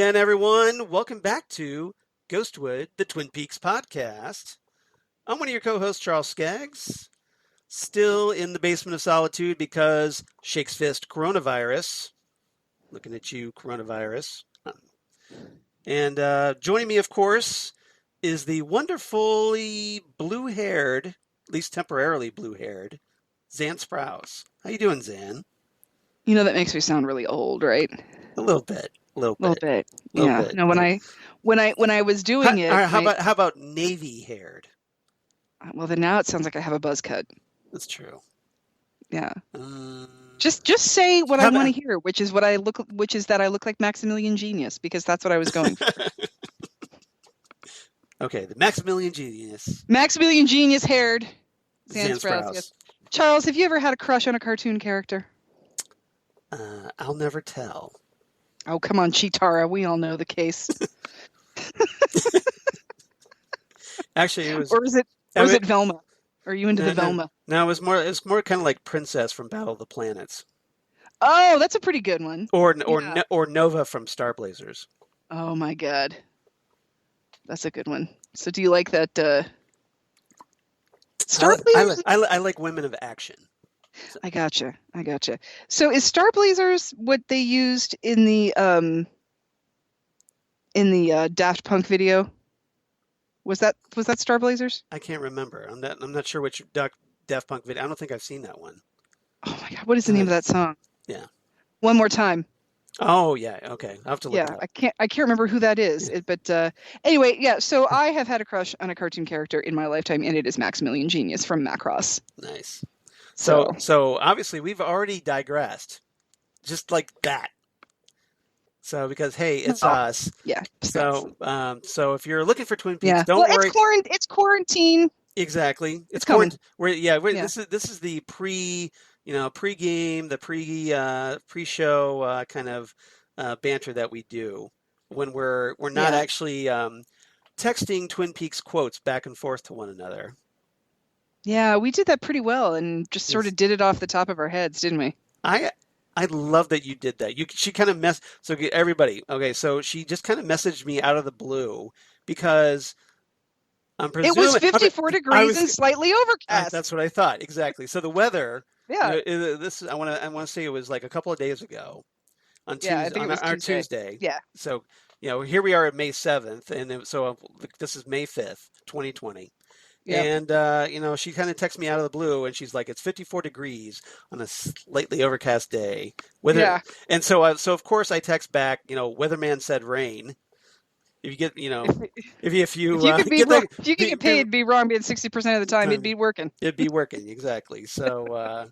again, everyone. Welcome back to Ghostwood, the Twin Peaks podcast. I'm one of your co-hosts, Charles Skaggs, still in the basement of solitude because Shakes Fist coronavirus. Looking at you, coronavirus. And joining me, of course, is the wonderfully blue-haired, at least temporarily blue-haired, Xan Sprouse. How you doing, Xan? You know, that makes me sound really old, right? A little bit. Yeah. No, when I was doing it. How about navy-haired? Well, then now it sounds like I have a buzz cut. That's true. Yeah. Just say what I want to hear, which is that I look like Maximilian Genius, because that's what I was going for. Okay, the Maximilian Genius. Maximilian Genius haired Xan Sprouse. Yes. Charles, have you ever had a crush on a cartoon character? I'll never tell. Oh, come on, Chitara. We all know the case. Actually, it was. Or is it Velma? Are you into the Velma? No, it was more kind of like Princess from Battle of the Planets. Oh, that's a pretty good one. Or Nova from Star Blazers. Oh my God, that's a good one. So, do you like that? Star Blazers? I like women of action. So. I gotcha. So is Star Blazers what they used in the Daft Punk video? Was that Star Blazers? I can't remember. I'm not sure which Daft Punk video. I don't think I've seen that one. Oh my God, what is the name of that song? Yeah. One More Time. Oh yeah, okay. I'll have to look it up. I can't remember who that is. But anyway, yeah. So I have had a crush on a cartoon character in my lifetime, and it is Maximilian Genius from Macross. Nice. So obviously we've already digressed, just like that. So because hey, it's us. Yeah. So if you're looking for Twin Peaks, don't worry. It's quarantine. Exactly. It's coming. This is the pregame, the pre-show kind of banter that we do when we're not actually texting Twin Peaks quotes back and forth to one another. Yeah, we did that pretty well and just sort of did it off the top of our heads, didn't we? I love that you did that. She kind of so everybody. Okay, so she just kind of messaged me out of the blue because I'm presuming it was 54 degrees and slightly overcast. That's what I thought exactly. So the weather. Yeah. I want to say it was like a couple of days ago on Tuesday. Yeah, I think it was on Tuesday. Tuesday. Yeah. So here we are at May 7th, and so this is May 5th, 2020. Yep. And, she kind of texts me out of the blue, and she's like, it's 54 degrees on a slightly overcast day. And so of course, I text back, weatherman said rain. If you get, if you could get paid, it'd be wrong being 60% of the time, it'd be working. It'd be working, exactly. So I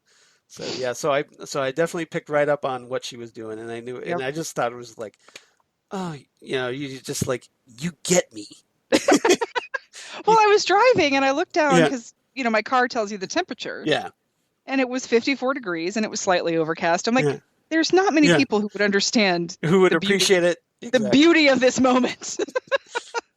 definitely picked right up on what she was doing, and I knew, and I just thought it was like, oh, you just like, you get me. Well, I was driving and I looked down because, my car tells you the temperature. Yeah. And it was 54 degrees and it was slightly overcast. I'm like, there's not many people who would understand. Who would appreciate it. Exactly. The beauty of this moment.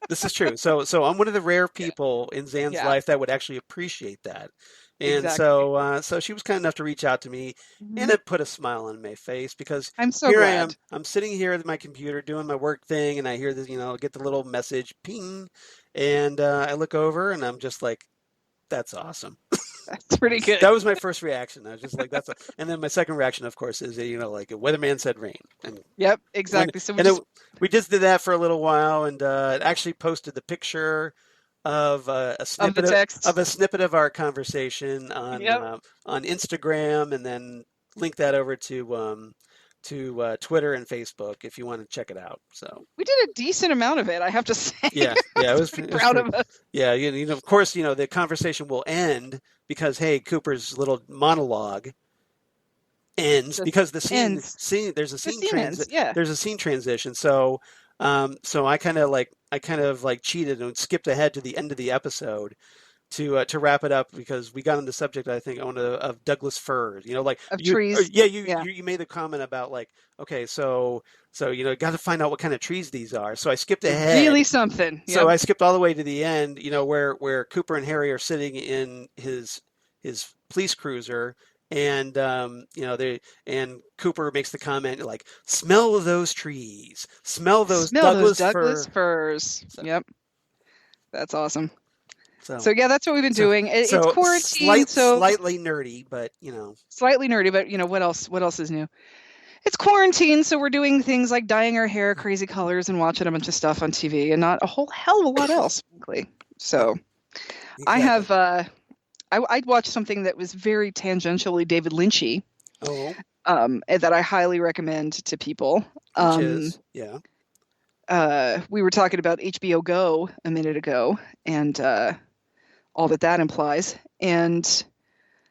This is true. So I'm one of the rare people in Xan's life that would actually appreciate that. And so she was kind enough to reach out to me, and it put a smile on my face because I'm so glad. I am. I'm sitting here at my computer doing my work thing, and I hear this, get the little message, ping, and I look over, and I'm just like, "That's awesome." That's pretty good. That was my first reaction. I was just like, "That's," and then my second reaction, of course, is like a weatherman said rain. And yep, exactly. We just did that for a little while, and actually posted the picture of a snippet of our conversation on Instagram, and then link that over to Twitter and Facebook if you want to check it out. So we did a decent amount of it, I have to say. Yeah, it was proud of us. Yeah, of course, the conversation will end because Cooper's little monologue ends because the scene there's a scene transition. So I kind of cheated and skipped ahead to the end of the episode to wrap it up because we got on the subject, I think, of Douglas firs. Trees. You made the comment about so got to find out what kind of trees these are. So I skipped ahead. Really something. Yep. So I skipped all the way to the end. Where Cooper and Harry are sitting in his police cruiser, And and Cooper makes the comment like, "Smell those trees, smell those Smell those Douglas Douglas fir." firs. So, Yep, that's awesome. so, So yeah, that's what we've been so, doing. It's so quarantine, so slightly nerdy, but slightly nerdy. But what else? What else is new? It's quarantine, so we're doing things like dyeing our hair crazy colors and watching a bunch of stuff on TV, and not a whole hell of a lot else, frankly. So I exactly. have I watched something that was very tangentially David Lynchy, Oh, that I highly recommend to people. which is We were talking about HBO Go a minute ago, and all that implies. And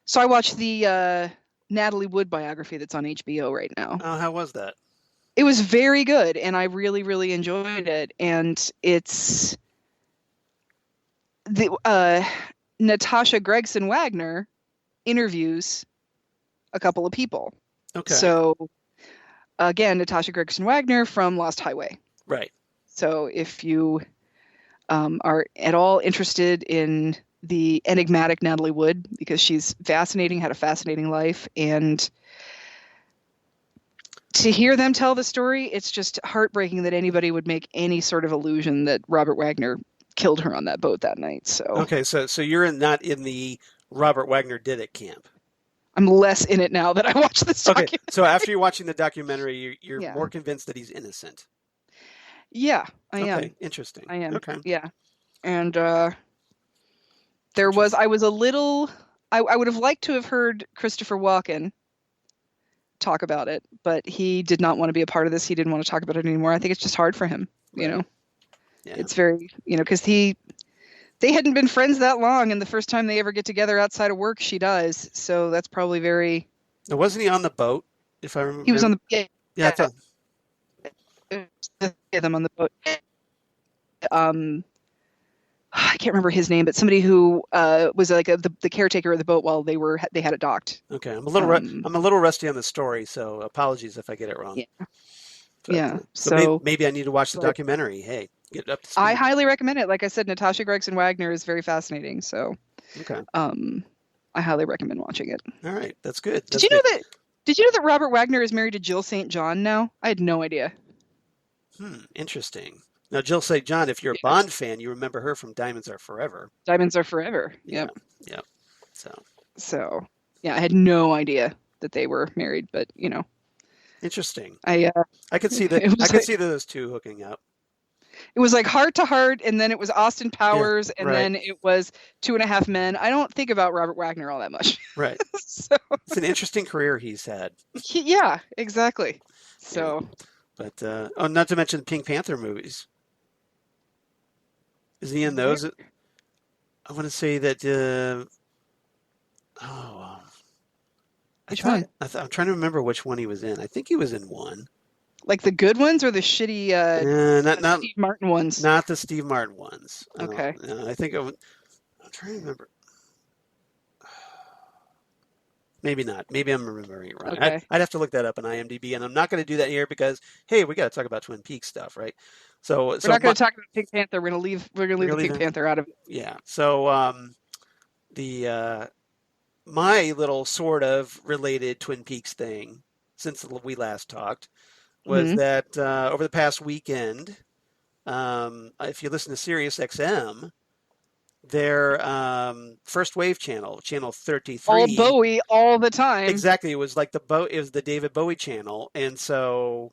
so I watched the Natalie Wood biography that's on HBO right now. Oh, how was that? It was very good, and I really, really enjoyed it. And it's the Natasha Gregson Wagner interviews a couple of people. Okay. So again, Natasha Gregson Wagner from Lost Highway. Right. So if you are at all interested in the enigmatic Natalie Wood, because she's fascinating, had a fascinating life, and to hear them tell the story, it's just heartbreaking that anybody would make any sort of illusion that Robert Wagner killed her on that boat that night. So okay, so you're not in the Robert Wagner did it camp. I'm less in it now that I watched this documentary. Okay, so after you're watching the documentary, you're Yeah. more convinced that he's innocent. Yeah, I am. Okay, interesting. I am. Okay. Yeah. And I was a little, I would have liked to have heard Christopher Walken talk about it, but he did not want to be a part of this. He didn't want to talk about it anymore. I think it's just hard for him, Yeah. It's very, because they hadn't been friends that long, and the first time they ever get together outside of work, she dies. So that's probably very. Now, wasn't he on the boat? If I remember, He was on the yeah. I thought... them on the boat. I can't remember his name, but somebody who was like the caretaker of the boat while they had it docked. Okay, I'm a little rusty on the story, so apologies if I get it wrong. Yeah. But, yeah. So maybe I need to watch the documentary. Hey, get up to speed. I highly recommend it. Like I said, Natasha Gregson Wagner is very fascinating. So, okay. I highly recommend watching it. All right, that's good. Did you know that Robert Wagner is married to Jill St. John now? I had no idea. Interesting. Now, Jill St. John, if you're a Bond fan, you remember her from Diamonds Are Forever. Diamonds Are Forever. Yep. So, yeah, I had no idea that they were married, but interesting. I could see that. I could see those two hooking up. It was like Heart to Heart, and then it was Austin Powers, and then it was 2.5 Men. I don't think about Robert Wagner all that much. Right. So it's an interesting career he's had. Yeah, exactly. So, but not to mention the Pink Panther movies. Is he in those? I want to say that. Which one? I'm trying to remember which one he was in. I think he was in one. Like the good ones or the shitty not Steve Martin ones? Not the Steve Martin ones. Okay. I think I'm trying to remember. Maybe not. Maybe I'm remembering it wrong. Okay. I'd have to look that up on IMDb, and I'm not going to do that here because, hey, we got to talk about Twin Peaks stuff, right? So we're not going to talk about Pink Panther. We're going to leave the Pink Panther out of it. Yeah. So my little sort of related Twin Peaks thing since we last talked was that over the past weekend, if you listen to Sirius XM, their first wave channel 33, all Bowie all the time. Exactly. It was like it was the David Bowie channel, and so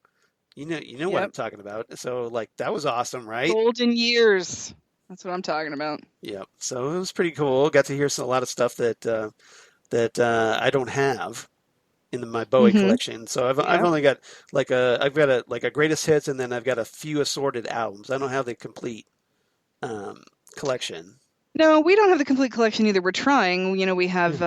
you know what I'm talking about. So like that was awesome, right? Golden years. That's what I'm talking about. Yep. So it was pretty cool. Got to hear a lot of stuff that I don't have in my Bowie collection. So I've only got I've got a greatest hits, and then I've got a few assorted albums. I don't have the complete collection. No, we don't have the complete collection either. We're trying. We have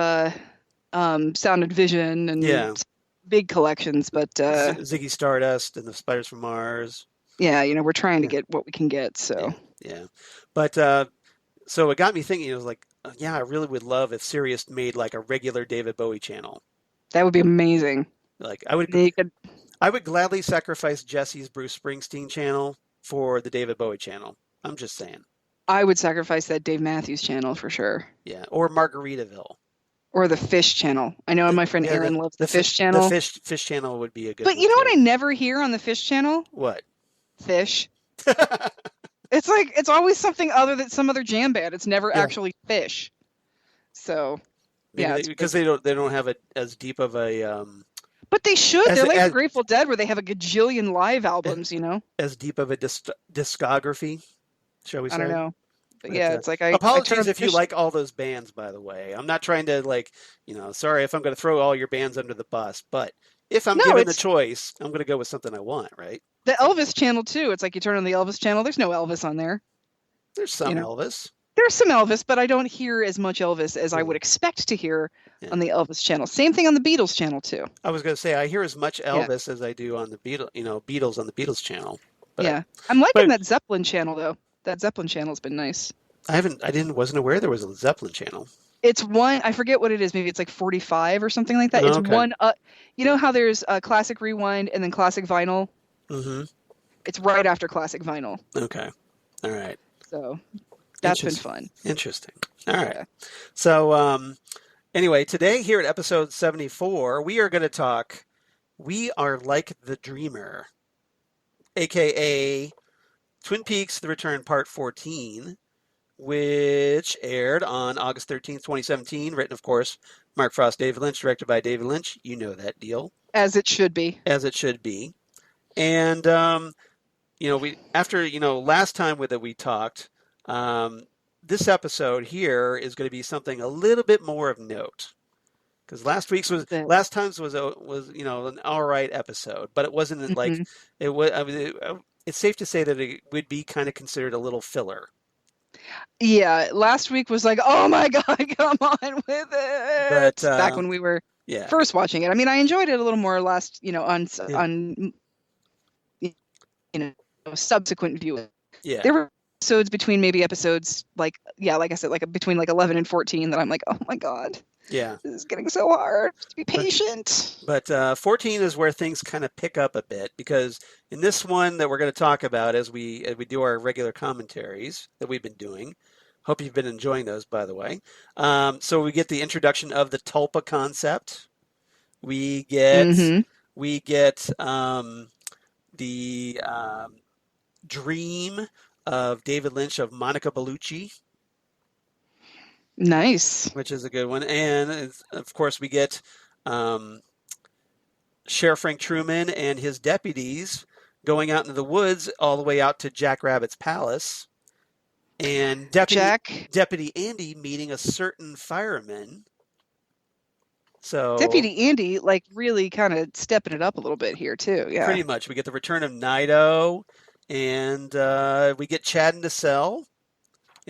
Sound and Vision and big collections, but Ziggy Stardust and the Spiders from Mars. Yeah, we're trying to get what we can get. So yeah. But so it got me thinking. It was like, I really would love if Sirius made like a regular David Bowie channel. That would be amazing. Like I would gladly sacrifice Jesse's Bruce Springsteen channel for the David Bowie channel. I'm just saying. I would sacrifice that Dave Matthews channel for sure. Yeah, or Margaritaville. or the Fish Channel. I know my friend Aaron loves the Fish Channel. The Fish Channel would be a good But one, you know what too. I never hear on the Fish Channel? What? Fish. It's like it's always something other than some other jam band. It's never actually Fish. So maybe because they don't have as deep of a but they should. They're like the Grateful Dead, where they have a gajillion live albums, you know? As deep of a discography, shall we say? I don't know. But yeah, it's like apologies if you like all those bands, by the way. I'm not trying to sorry if I'm going to throw all your bands under the bus, but if I'm given the choice, I'm going to go with something I want, right? The Elvis channel too. It's like you turn on the Elvis channel. There's no Elvis on there. There's some Elvis. There's some Elvis, but I don't hear as much Elvis as I would expect to hear on the Elvis channel. Same thing on the Beatles channel too. I was going to say I hear as much Elvis as I do on the Beatles on the Beatles channel. But, I'm liking that Zeppelin channel though. That Zeppelin channel's been nice. Wasn't aware there was a Zeppelin channel. It's one, I forget what it is. Maybe it's like 45 or something like that. It's one. You know how there's Classic Rewind and then Classic Vinyl. Mm-hmm. It's right after Classic Vinyl. Okay. All right. So that's been fun. Interesting. All right. So anyway, today here at episode 74, we are going to talk We Are Like the Dreamer, a.k.a. Twin Peaks: The Return Part 14, which aired on August 13th, 2017, written, of course, Mark Frost, David Lynch, directed by David Lynch. You know that deal. As it should be. As it should be. And, last time that we talked, this episode here is going to be something a little bit more of note. Because last time's was an all right episode, but it wasn't like it was. I mean, it's safe to say that it would be kind of considered a little filler. Yeah, last week was like, oh my God, come on with it. But, back when we were first watching it. I mean, I enjoyed it a little more last, on subsequent viewing. Yeah. There were episodes between episodes like I said, like between like 11 and 14 that I'm like, oh my God. Yeah. This is getting so hard. Just be patient. But 14 is where things kind of pick up a bit, because in this one that we're going to talk about as we do our regular commentaries that we've been doing, hope you've been enjoying those, by the way. So we get the introduction of the tulpa concept. We get the dream of David Lynch of Monica Bellucci. Nice. Which is a good one. And, of course, we get Sheriff Frank Truman and his deputies going out into the woods all the way out to Jack Rabbit's palace. And Deputy Andy meeting a certain fireman. So Deputy Andy, like, really kind of stepping it up a little bit here, too. Yeah. Pretty much. We get the return of Nido, and we get Chad and DeSalle.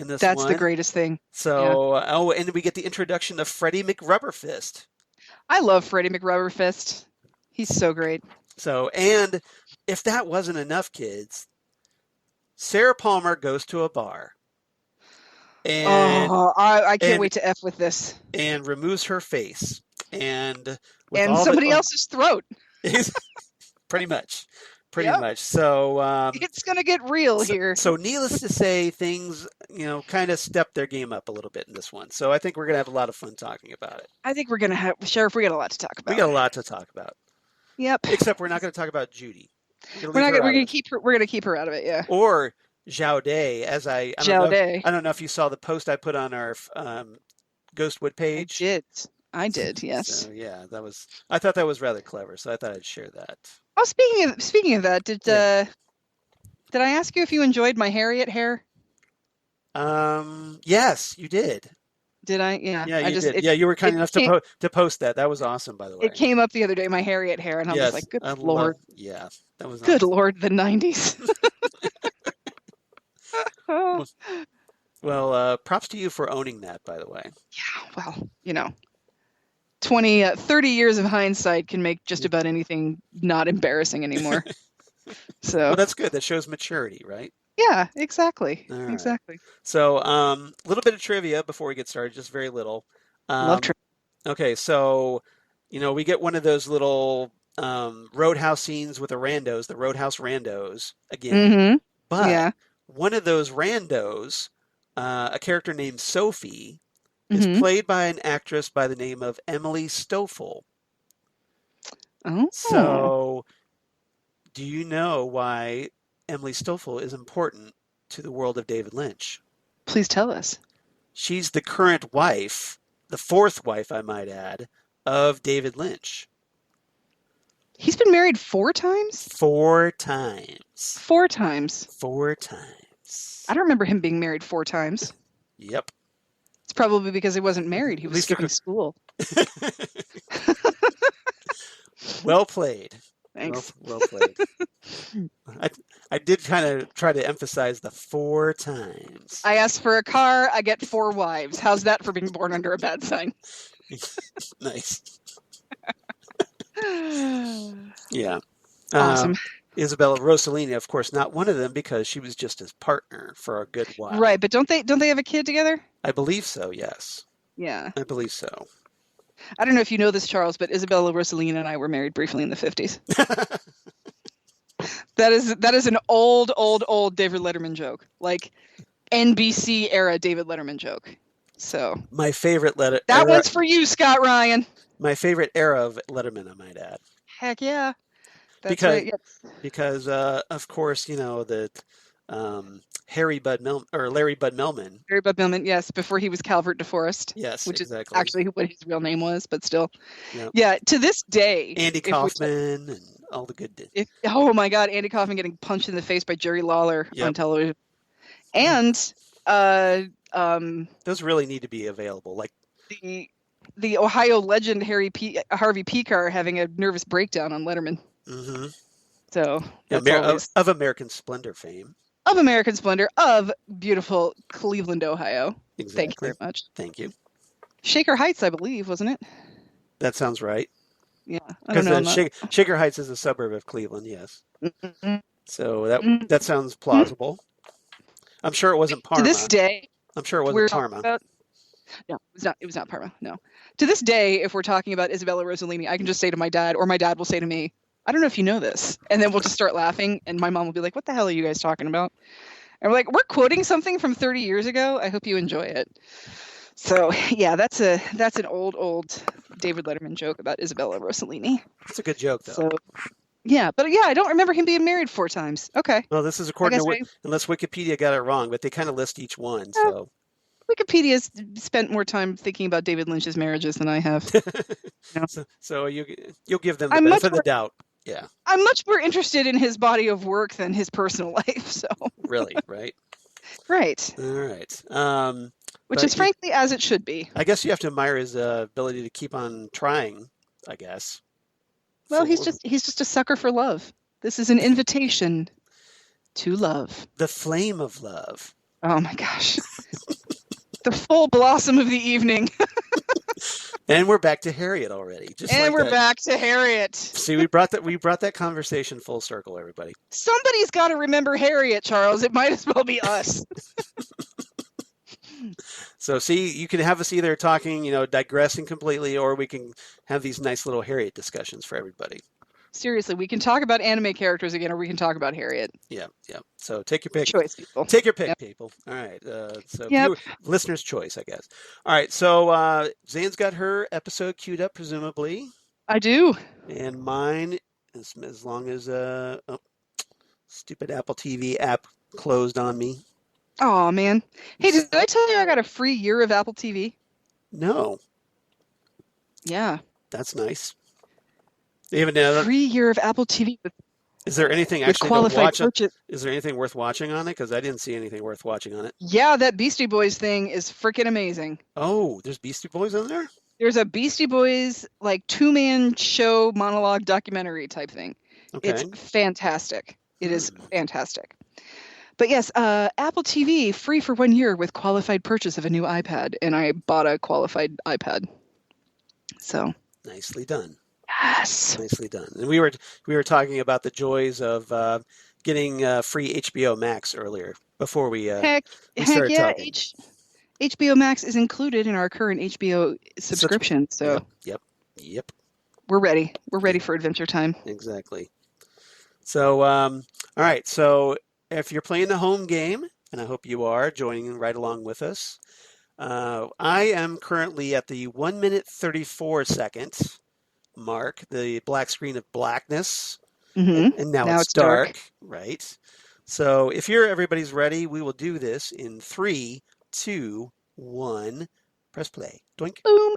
That's the greatest thing. So, and we get the introduction of Freddie McRubberfist. I love Freddie McRubberfist. He's so great. So, and if that wasn't enough, kids, Sarah Palmer goes to a bar. And I can't wait to F with this. And removes her face. And somebody else's throat. Pretty much. Pretty much. So it's going to get real here. So needless to say, things, kind of stepped their game up a little bit in this one. So I think we're going to have a lot of fun talking about it. I think we're going to have, Sheriff, we got a lot to talk about. We got a lot to talk about. Yep. Except we're not going to talk about Judy. We're going to keep her out of it, yeah. Or Zhao Day, I don't know if you saw the post I put on our Ghostwood page. I did, yes. So, yeah, I thought that was rather clever, so I thought I'd share that. Oh, speaking of that, did I ask you if you enjoyed my Harriet hair? Yes, you did. Did I? Yeah. Yeah, you did. You were kind enough to post that. That was awesome, by the way. It came up the other day, my Harriet hair, and I was like, good Lord. That was good awesome. Lord, the 90s. Well, props to you for owning that, by the way. Yeah, well, 30 years of hindsight can make just about anything not embarrassing anymore. So well, that's good. That shows maturity, right? Yeah, exactly. Right. Exactly. So a little bit of trivia before we get started, just very little. Love trivia. Okay, so, we get one of those little Roadhouse scenes with the Roadhouse randos again. Mm-hmm. But one of those randos, a character named Sophie, is Mm-hmm. played by an actress by the name of Emily Stoffel. Oh. So, do you know why Emily Stoffel is important to the world of David Lynch? Please tell us. She's the current wife, the fourth wife, I might add, of David Lynch. He's been married 4 times? 4 times. 4 times. 4 times. I don't remember him being married 4 times. Yep. It's probably because he wasn't married. He At was least skipping school. Well played. Thanks. Well played. I did kind of try to emphasize the 4 times. I asked for a car. I get 4 wives. How's that for being born under a bad sign? Nice. Yeah. Awesome. Isabella Rossellini, of course, not one of them because she was just his partner for a good while. Right, but don't they have a kid together? I believe so, yes. Yeah. I believe so. I don't know if you know this, Charles, but Isabella Rossellini and I were married briefly in the 50s. That is an old David Letterman joke. Like NBC era David Letterman joke. So My favorite that one's for you, Scott Ryan. My favorite era of Letterman, I might add. Heck yeah. That's because, right. Yes. Because of course, you know that Larry Bud Melman. Harry Bud Melman, yes, before he was Calvert DeForest. Yes, which exactly. is actually what his real name was, but still. Yep. Yeah, to this day. Andy Kaufman and all the good. Oh my God, Andy Kaufman getting punched in the face by Jerry Lawler on television. And those really need to be available. Like the Ohio legend Harvey Pekar having a nervous breakdown on Letterman. Mm-hmm. So of American Splendor fame. Of American Splendor of beautiful Cleveland, Ohio. Exactly. Thank you very much. Thank you. Shaker Heights, I believe, wasn't it? That sounds right. Yeah, I don't know. Shaker Heights is a suburb of Cleveland. Yes. Mm-hmm. So that sounds plausible. I'm sure it wasn't Parma. To this day, I'm sure it wasn't Parma. No, it was not Parma. No. To this day, if we're talking about Isabella Rossellini, I can just say to my dad, or my dad will say to me, I don't know if you know this. And then we'll just start laughing, and my mom will be like, what the hell are you guys talking about? And we're like, we're quoting something from 30 years ago. I hope you enjoy it. So, yeah, that's an old David Letterman joke about Isabella Rossellini. That's a good joke, though. So, yeah, but I don't remember him being married 4 times. Okay. Well, this is according to unless Wikipedia got it wrong, but they kind of list each one. So Wikipedia's spent more time thinking about David Lynch's marriages than I have. So you'll give them the benefit of the doubt. Yeah. I'm much more interested in his body of work than his personal life. So. Really, right? Right. All right. Which is frankly as it should be. I guess you have to admire his ability to keep on trying, I guess. Well, he's just a sucker for love. This is an invitation to love. The flame of love. Oh my gosh. The full blossom of the evening. And we're back to Harriet already. Back to Harriet. See, we brought that conversation full circle, everybody. Somebody's got to remember Harriet, Charles. It might as well be us. So, see, you can have us either talking, digressing completely, or we can have these nice little Harriet discussions for everybody. Seriously, we can talk about anime characters again, or we can talk about Harriet. Yeah. So take your pick. Choice, people. Take your pick, people. All right. Listener's choice, I guess. All right. So Xan's got her episode queued up, presumably. I do. And mine, as long as stupid Apple TV app closed on me. Oh man! Hey, did I tell you I got a free year of Apple TV? No. Yeah. That's nice. Even free year of Apple TV. Is there anything actually to watch? Is there anything worth watching on it? Because I didn't see anything worth watching on it. Yeah, that Beastie Boys thing is freaking amazing. Oh, there's Beastie Boys on there? There's a Beastie Boys like 2-man show monologue documentary type thing. Okay. It's fantastic. It is fantastic. But yes, Apple TV free for 1 year with qualified purchase of a new iPad, and I bought a qualified iPad. So nicely done. Yes, nicely done. And we were talking about the joys of getting free HBO Max earlier before we started talking. HBO Max is included in our current HBO subscription. So yep. We're ready. We're ready for Adventure Time. Exactly. So all right. So if you're playing the home game, and I hope you are joining right along with us, I am currently at the 1 minute 34 second mark, the black screen of blackness, and now Now it's it's dark. dark, right? So if everybody's ready, we will do this in 3, 2, 1. Press play. Doink. Boom.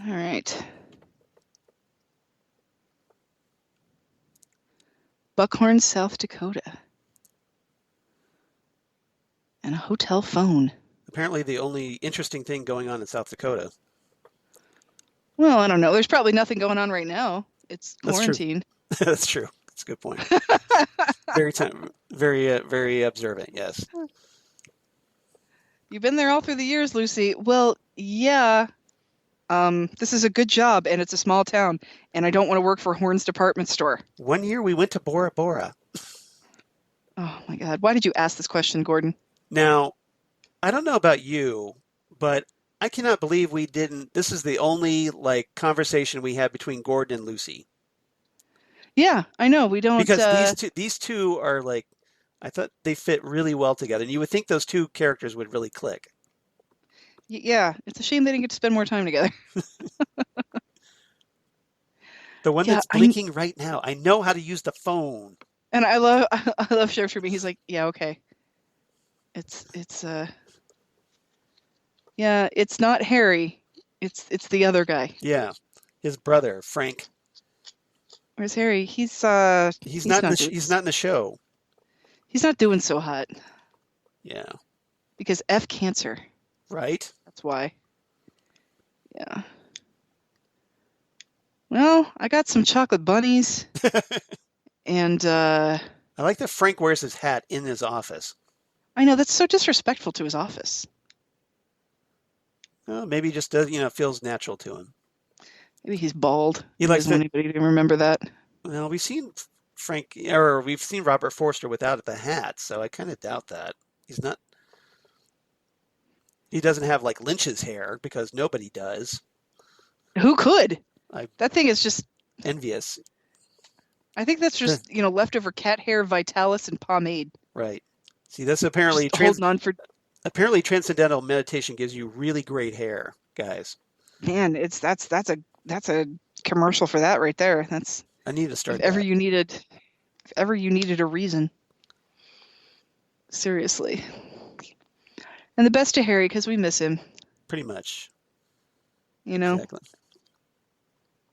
All right. Buckhorn, South Dakota. And a hotel phone. Apparently the only interesting thing going on in South Dakota. Well, I don't know. There's probably nothing going on right now. It's That's true. quarantine. That's true. That's a good point. Very observant. Yes. You've been there all through the years, Lucy. Well, yeah. This is a good job, and it's a small town, and I don't want to work for Horn's department store. 1 year we went to Bora Bora. Oh my God! Why did you ask this question, Gordon? Now, I don't know about you, but I cannot believe we didn't. This is the only conversation we had between Gordon and Lucy. Yeah, I know. We don't because these two are I thought they fit really well together, and you would think those two characters would really click. Yeah, it's a shame they didn't get to spend more time together. The one that's blinking right now. I know how to use the phone. And I love Sheriff Truby. He's like, yeah, okay. It's not Harry. It's the other guy. Yeah, his brother Frank. Where's Harry? He's not in the show. He's not doing so hot. Yeah. Because F cancer. Right. That's why. Yeah. Well, I got some chocolate bunnies. And I like that Frank wears his hat in his office. I know, that's so disrespectful to his office. Well, maybe he just does, feels natural to him. Maybe he's bald. He likes anybody to remember that. Well, we've seen Robert Forster without the hat, so I kind of doubt that. He's not. He doesn't have Lynch's hair because nobody does. Who could? That thing is just envious. I think that's just leftover cat hair, Vitalis, and pomade. Right. See, that's apparently holding on for. Apparently, transcendental meditation gives you really great hair, guys. Man, that's a commercial for that right there. That's. I need to start. If ever you needed a reason. Seriously. And the best to Harry, because we miss him. Pretty much. Exactly.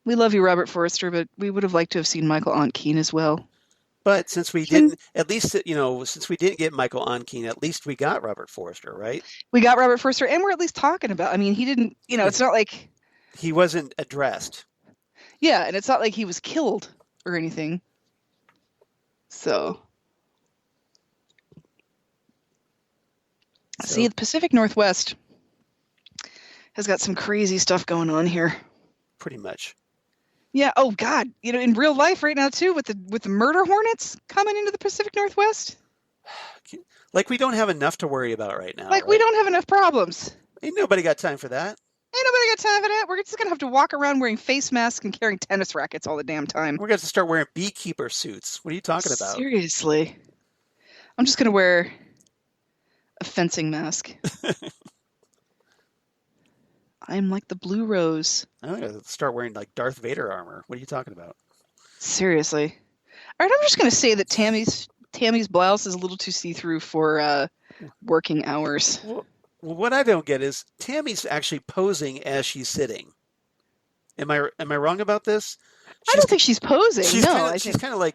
We love you, Robert Forster, but we would have liked to have seen Michael Ontkeen as well. But since we didn't, at least, since we didn't get Michael Ontkeen, at least we got Robert Forster, right? We got Robert Forster, and we're at least talking about. I mean, he didn't. It's not like he wasn't addressed. Yeah, and it's not like he was killed or anything. So. See, the Pacific Northwest has got some crazy stuff going on here. Pretty much. Yeah. Oh God. In real life right now too, with the murder hornets coming into the Pacific Northwest. We don't have enough to worry about right now. We don't have enough problems. Ain't nobody got time for that. Ain't nobody got time for that. We're just gonna have to walk around wearing face masks and carrying tennis rackets all the damn time. We're gonna have to start wearing beekeeper suits. What are you talking about? Seriously. I'm just gonna wear a fencing mask. I'm like the Blue Rose. I'm going to start wearing Darth Vader armor. What are you talking about? Seriously. All right, I'm just going to say that Tammy's blouse is a little too see-through for working hours. Well, what I don't get is Tammy's actually posing as she's sitting. Am I wrong about this? I don't think she's posing. She's kind of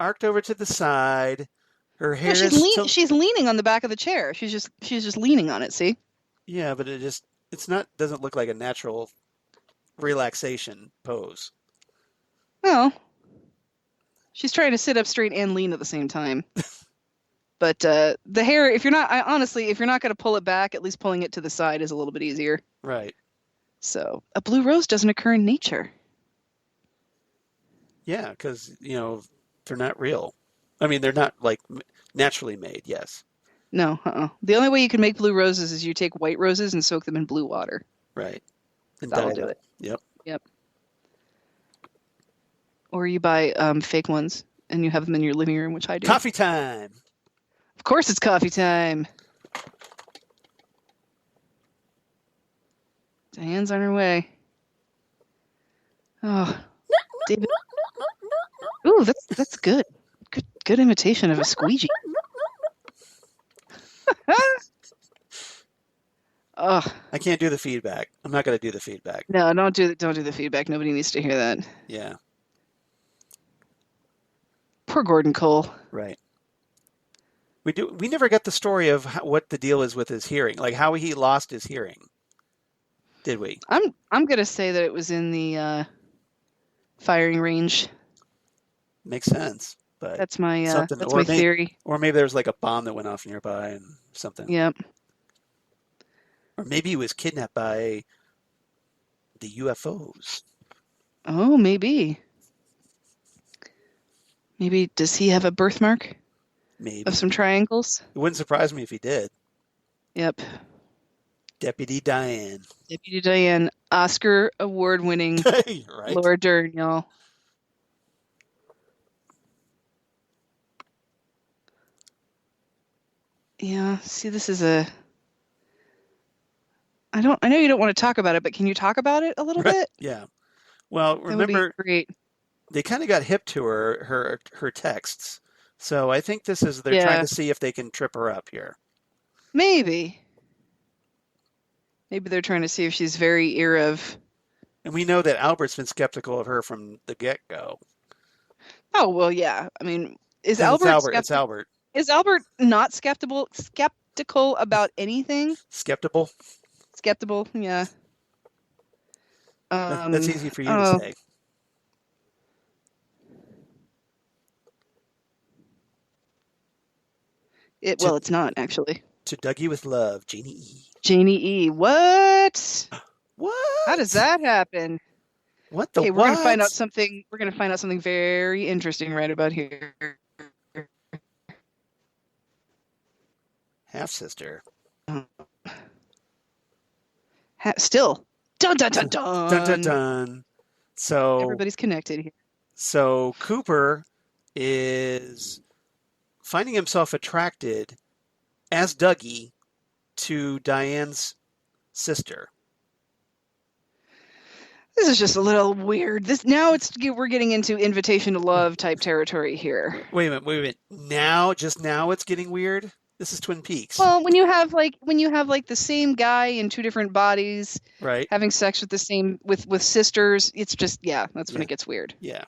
arced over to the side. Her hair she's leaning on the back of the chair. She's just leaning on it, see? Yeah, but doesn't look like a natural relaxation pose. Well, she's trying to sit up straight and lean at the same time. But the hair, if you're not going to pull it back, at least pulling it to the side is a little bit easier. Right. So a blue rose doesn't occur in nature. Yeah, because, they're not real. I mean, they're not naturally made, yes. No, The only way you can make blue roses is you take white roses and soak them in blue water. Right. And that'll do it. Yep. Or you buy fake ones and you have them in your living room, which I do. Coffee time. Of course it's coffee time. Diane's on her way. Oh, David. Ooh, that's good. Good imitation of a squeegee. Oh, I can't do the feedback. I'm not going to do the feedback. no, don't do the feedback. Nobody needs to hear that. Yeah. Poor Gordon Cole. Right. We never got the story of what the deal is with his hearing, like how he lost his hearing. Did we? I'm gonna say that it was in the firing range. Makes sense, but That's my something, that's my theory. Or maybe there's like a bomb that went off nearby and something. Yep. Or maybe he was kidnapped by the UFOs. Oh, maybe. Maybe does he have a birthmark Maybe. of some triangles? It wouldn't surprise me if he did. Yep. Deputy Diane. Deputy Diane, Oscar award-winning Right. Laura Dern, y'all. Yeah, see, this is a... I know you don't want to talk about it, but can you talk about it a little bit? Yeah. Well, That would be remember, great. they kind of got hip to her texts. So I think they're trying to see if they can trip her up here. Maybe they're trying to see if she's very of. And we know that Albert's been skeptical of her from the get-go. Oh, well, yeah. I mean, It's Albert. Is Albert not skeptical about anything? Skeptical? Skeptical, yeah. That's easy for you to say. It's not, actually. To Dougie with love, Janie E. Janie E. What? What? How does that happen? What the Okay, what? we're gonna find out something. We're gonna find out something very interesting right about here. Half sister. Still. Dun dun dun dun. Dun dun dun. So everybody's connected here. So Cooper is finding himself attracted as Dougie to Diane's sister. This is just a little weird. We're getting into invitation to love type territory here. Wait a minute. Now it's getting weird. This is Twin Peaks. Well, when you have the same guy in two different bodies, right, having sex with the same with sisters, it's just that's when it gets weird. Yeah.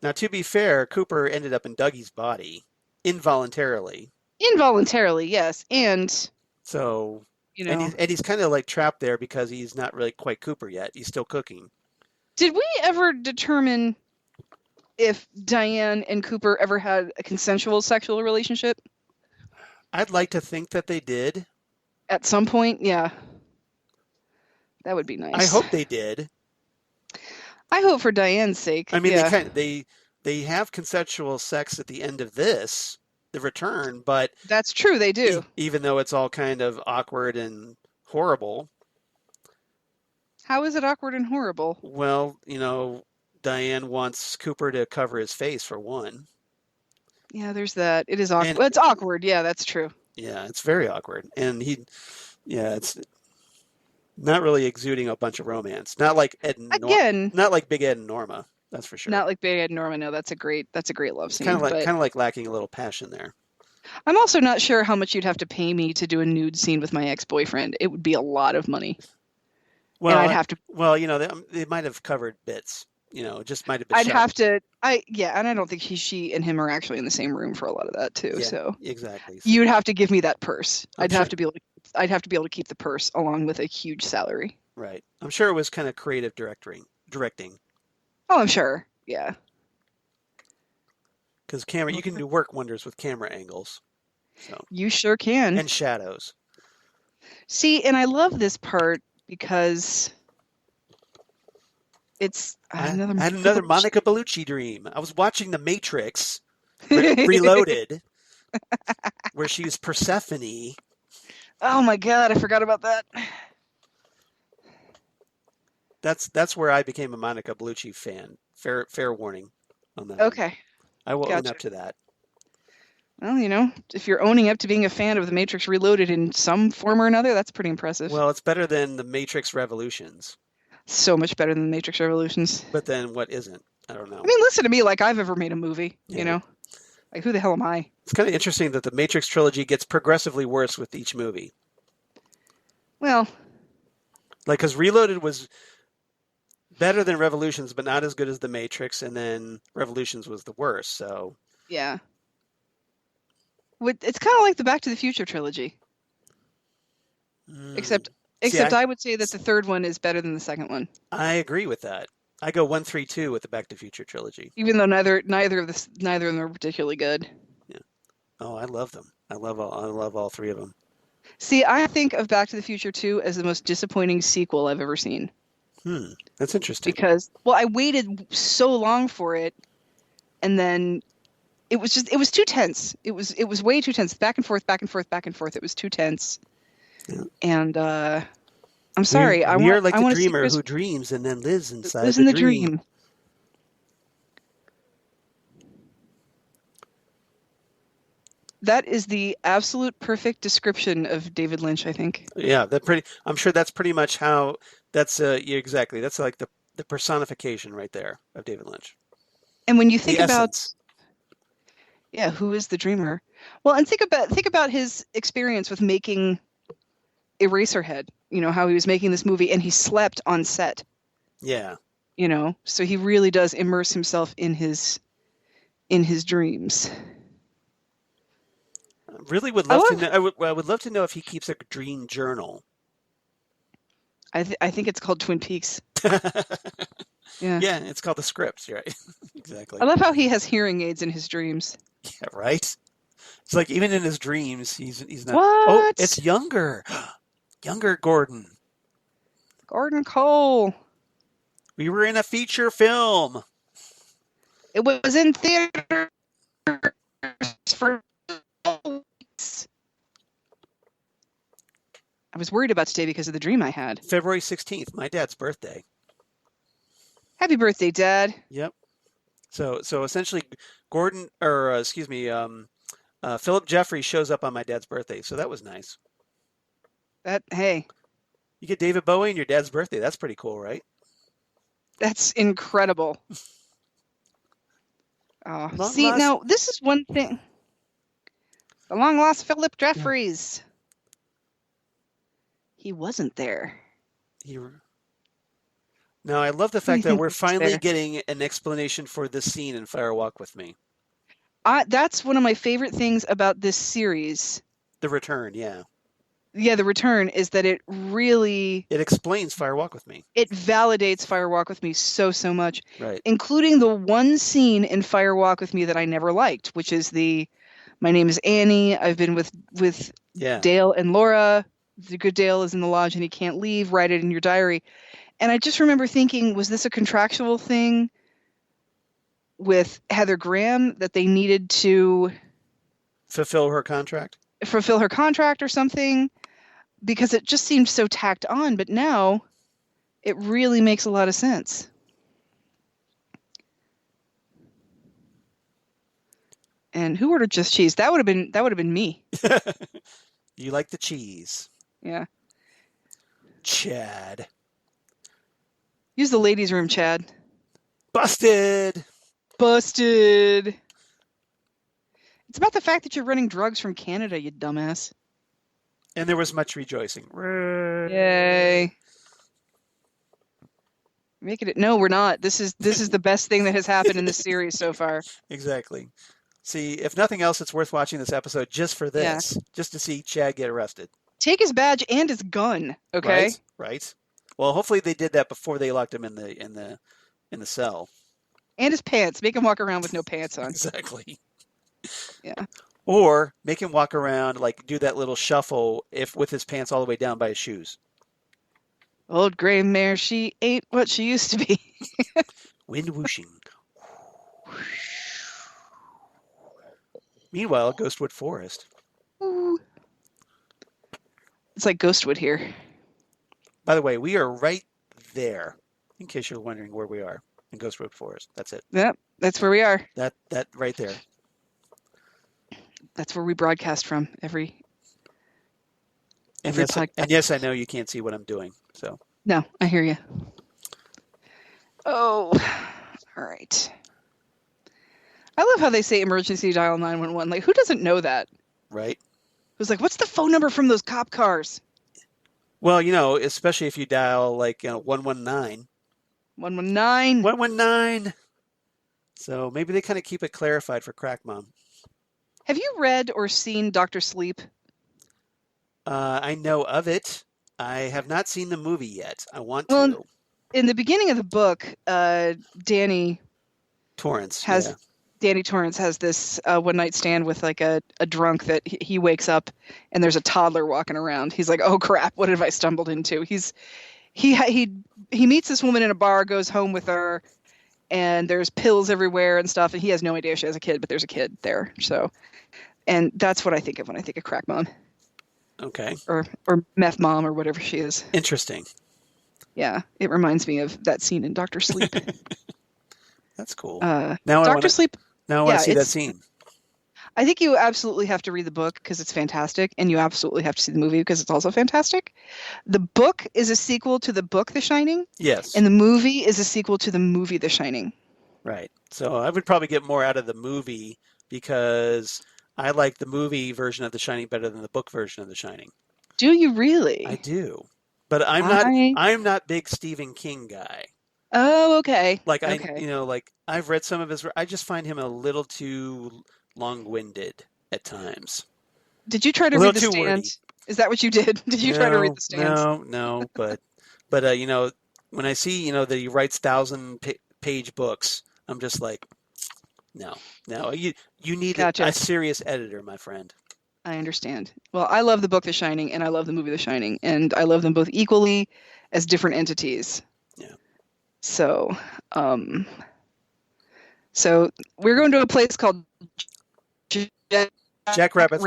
Now, to be fair, Cooper ended up in Dougie's body involuntarily. Involuntarily, yes, and so and he's kind of like trapped there because he's not really quite Cooper yet. He's still cooking. Did we ever determine if Diane and Cooper ever had a consensual sexual relationship? I'd like to think that they did. At some point, yeah. That would be nice. I hope they did. I hope for Diane's sake. I mean, they have consensual sex at the end of the return, but that's true, they do. Even though it's all kind of awkward and horrible. How is it awkward and horrible? Well, Diane wants Cooper to cover his face for one. Yeah, there's that. It is awkward. It's awkward. Yeah, that's true. Yeah, it's very awkward. And it's not really exuding a bunch of romance. Not like not like Big Ed and Norma. That's for sure. Not like Big Ed and Norma. No, that's a great love scene. Kind of like lacking a little passion there. I'm also not sure how much you'd have to pay me to do a nude scene with my ex-boyfriend. It would be a lot of money. Well, and I'd have to. Well, they might have covered bits. It just might have been. I'd have to. And I don't think she and him are actually in the same room for a lot of that too. Yeah, so exactly. You'd have to give me that purse. I'd sure. have to be able to keep the purse along with a huge salary. Right. I'm sure it was kind of creative directing. Oh, I'm sure. Yeah. Because you can do work wonders with camera angles. So. You sure can. And shadows. See, and I love this part because I had another Monica Bellucci dream. I was watching The Matrix Reloaded, where she was Persephone. Oh my God, I forgot about that. That's where I became a Monica Bellucci fan. Fair warning on that. Okay. I will own up to that. Well, if you're owning up to being a fan of The Matrix Reloaded in some form or another, that's pretty impressive. Well, it's better than The Matrix Revolutions. So much better than The Matrix Revolutions. But then what isn't? I don't know. I mean, listen to me like I've ever made a movie, Yeah. Like, who the hell am I? It's kind of interesting that the Matrix trilogy gets progressively worse with each movie. Well, Like, because Reloaded was better than Revolutions, but not as good as The Matrix, and then Revolutions was the worst, so... yeah. It's kind of like the Back to the Future trilogy. Except I would say that the third one is better than the second one. I agree with that. I go 1, 3, 2 with the Back to the Future trilogy. Even though neither of them are particularly good. Yeah. Oh, I love them. I love all three of them. See, I think of Back to the Future 2 as the most disappointing sequel I've ever seen. That's interesting. Because, I waited so long for it, and then it was too tense. It was way too tense. Back and forth, back and forth, back and forth. It was too tense. Yeah. And I'm sorry. You're like the dreamer who dreams and then lives inside the dream. That is the absolute perfect description of David Lynch, I think. Yeah, I'm sure that's pretty much how. That's exactly. That's like the personification right there of David Lynch. And when you think about, who is the dreamer? Well, and think about his experience with making Eraserhead. How he was making this movie and he slept on set. Yeah. So he really does immerse himself in his dreams. Really would love to know. I would love to know if he keeps a dream journal. I think it's called Twin Peaks. Yeah. Yeah, it's called The Script, right? Exactly. I love how he has hearing aids in his dreams. Yeah, right. It's like even in his dreams, he's not. What? Oh, it's younger Gordon. Gordon Cole. We were in a feature film. It was in theaters for weeks. I was worried about today because of the dream I had. February 16th, my dad's birthday. Happy birthday, Dad. Yep. So essentially, Philip Jeffries shows up on my dad's birthday, so that was nice. Hey. You get David Bowie on your dad's birthday. That's pretty cool, right? That's incredible. Now, this is one thing. The long-lost Philip Jeffries. Yeah. He wasn't there. No, I love the fact that we're finally getting an explanation for this scene in Fire Walk with Me. That's one of my favorite things about this series. The return, yeah. Yeah, the return is that it explains Fire Walk with Me. It validates Fire Walk with Me so much. Right. Including the one scene in Fire Walk with Me that I never liked, which is my name is Annie. I've been with Dale and Laura. The good Dale is in the lodge and he can't leave. Write it in your diary. And I just remember thinking, was this a contractual thing with Heather Graham that they needed to fulfill her contract or something? Because it just seemed so tacked on, but now it really makes a lot of sense. And who ordered just cheese? That would have been me. You like the cheese. Yeah. Chad. Use the ladies' room, Chad. Busted. It's about the fact that you're running drugs from Canada, you dumbass. And there was much rejoicing. Yay. No, we're not. This is the best thing that has happened in this series so far. Exactly. See, if nothing else, it's worth watching this episode just for this. Yeah. Just to see Chad get arrested. Take his badge and his gun, okay? Right. Well, hopefully they did that before they locked him in the cell. And his pants. Make him walk around with no pants on. Exactly. Yeah. Or make him walk around, like do that little shuffle with his pants all the way down by his shoes. Old gray mare, she ain't what she used to be. Wind whooshing. Meanwhile, Ghostwood Forest. Ooh. It's like Ghostwood here. By the way, we are right there, in case you're wondering where we are, in Ghostwood Forest. That's it. Yep, that's where we are. That right there. That's where we broadcast from every podcast. And yes, I know you can't see what I'm doing. So No, I hear you. Oh, all right. I love how they say emergency dial 911. Like, who doesn't know that? right. Who's like, what's the phone number from those cop cars? Well, especially if you dial like 119. 119. 119. So maybe they kind of keep it clarified for Crack Mom. Have you read or seen Dr. Sleep? I know of it. I have not seen the movie yet. I want Well, to. in the beginning of the book, Danny Torrance. has Yeah. Danny Torrance has this one night stand with like a drunk that he wakes up and there's a toddler walking around. He's like, oh crap, what have I stumbled into? He meets this woman in a bar, goes home with her, and there's pills everywhere and stuff, and he has no idea she has a kid, but there's a kid there. So, and that's what I think of when I think of Crack Mom. Okay. Or Meth Mom or whatever she is. Interesting. Yeah, it reminds me of that scene in Dr. Sleep. That's cool. Now Dr. Sleep. Now I want to see that scene. I think you absolutely have to read the book because it's fantastic, and you absolutely have to see the movie because it's also fantastic. The book is a sequel to the book The Shining. Yes. And the movie is a sequel to the movie The Shining. Right. So I would probably get more out of the movie because I like the movie version of The Shining better than the book version of The Shining. Do you really? I do. But I'm not big Stephen King guy. Oh, okay. Like okay. like I've read some of his. I just find him a little too long-winded at times. Did you try to read The Stand? Wordy. Is that what you did? Did you try to read The Stand? No. But when I see that he writes 1,000-page books, I'm just like, no. You need a serious editor, my friend. I understand. Well, I love the book The Shining, and I love the movie The Shining, and I love them both equally as different entities. Yeah. So we're going to a place called Jack Rabbit's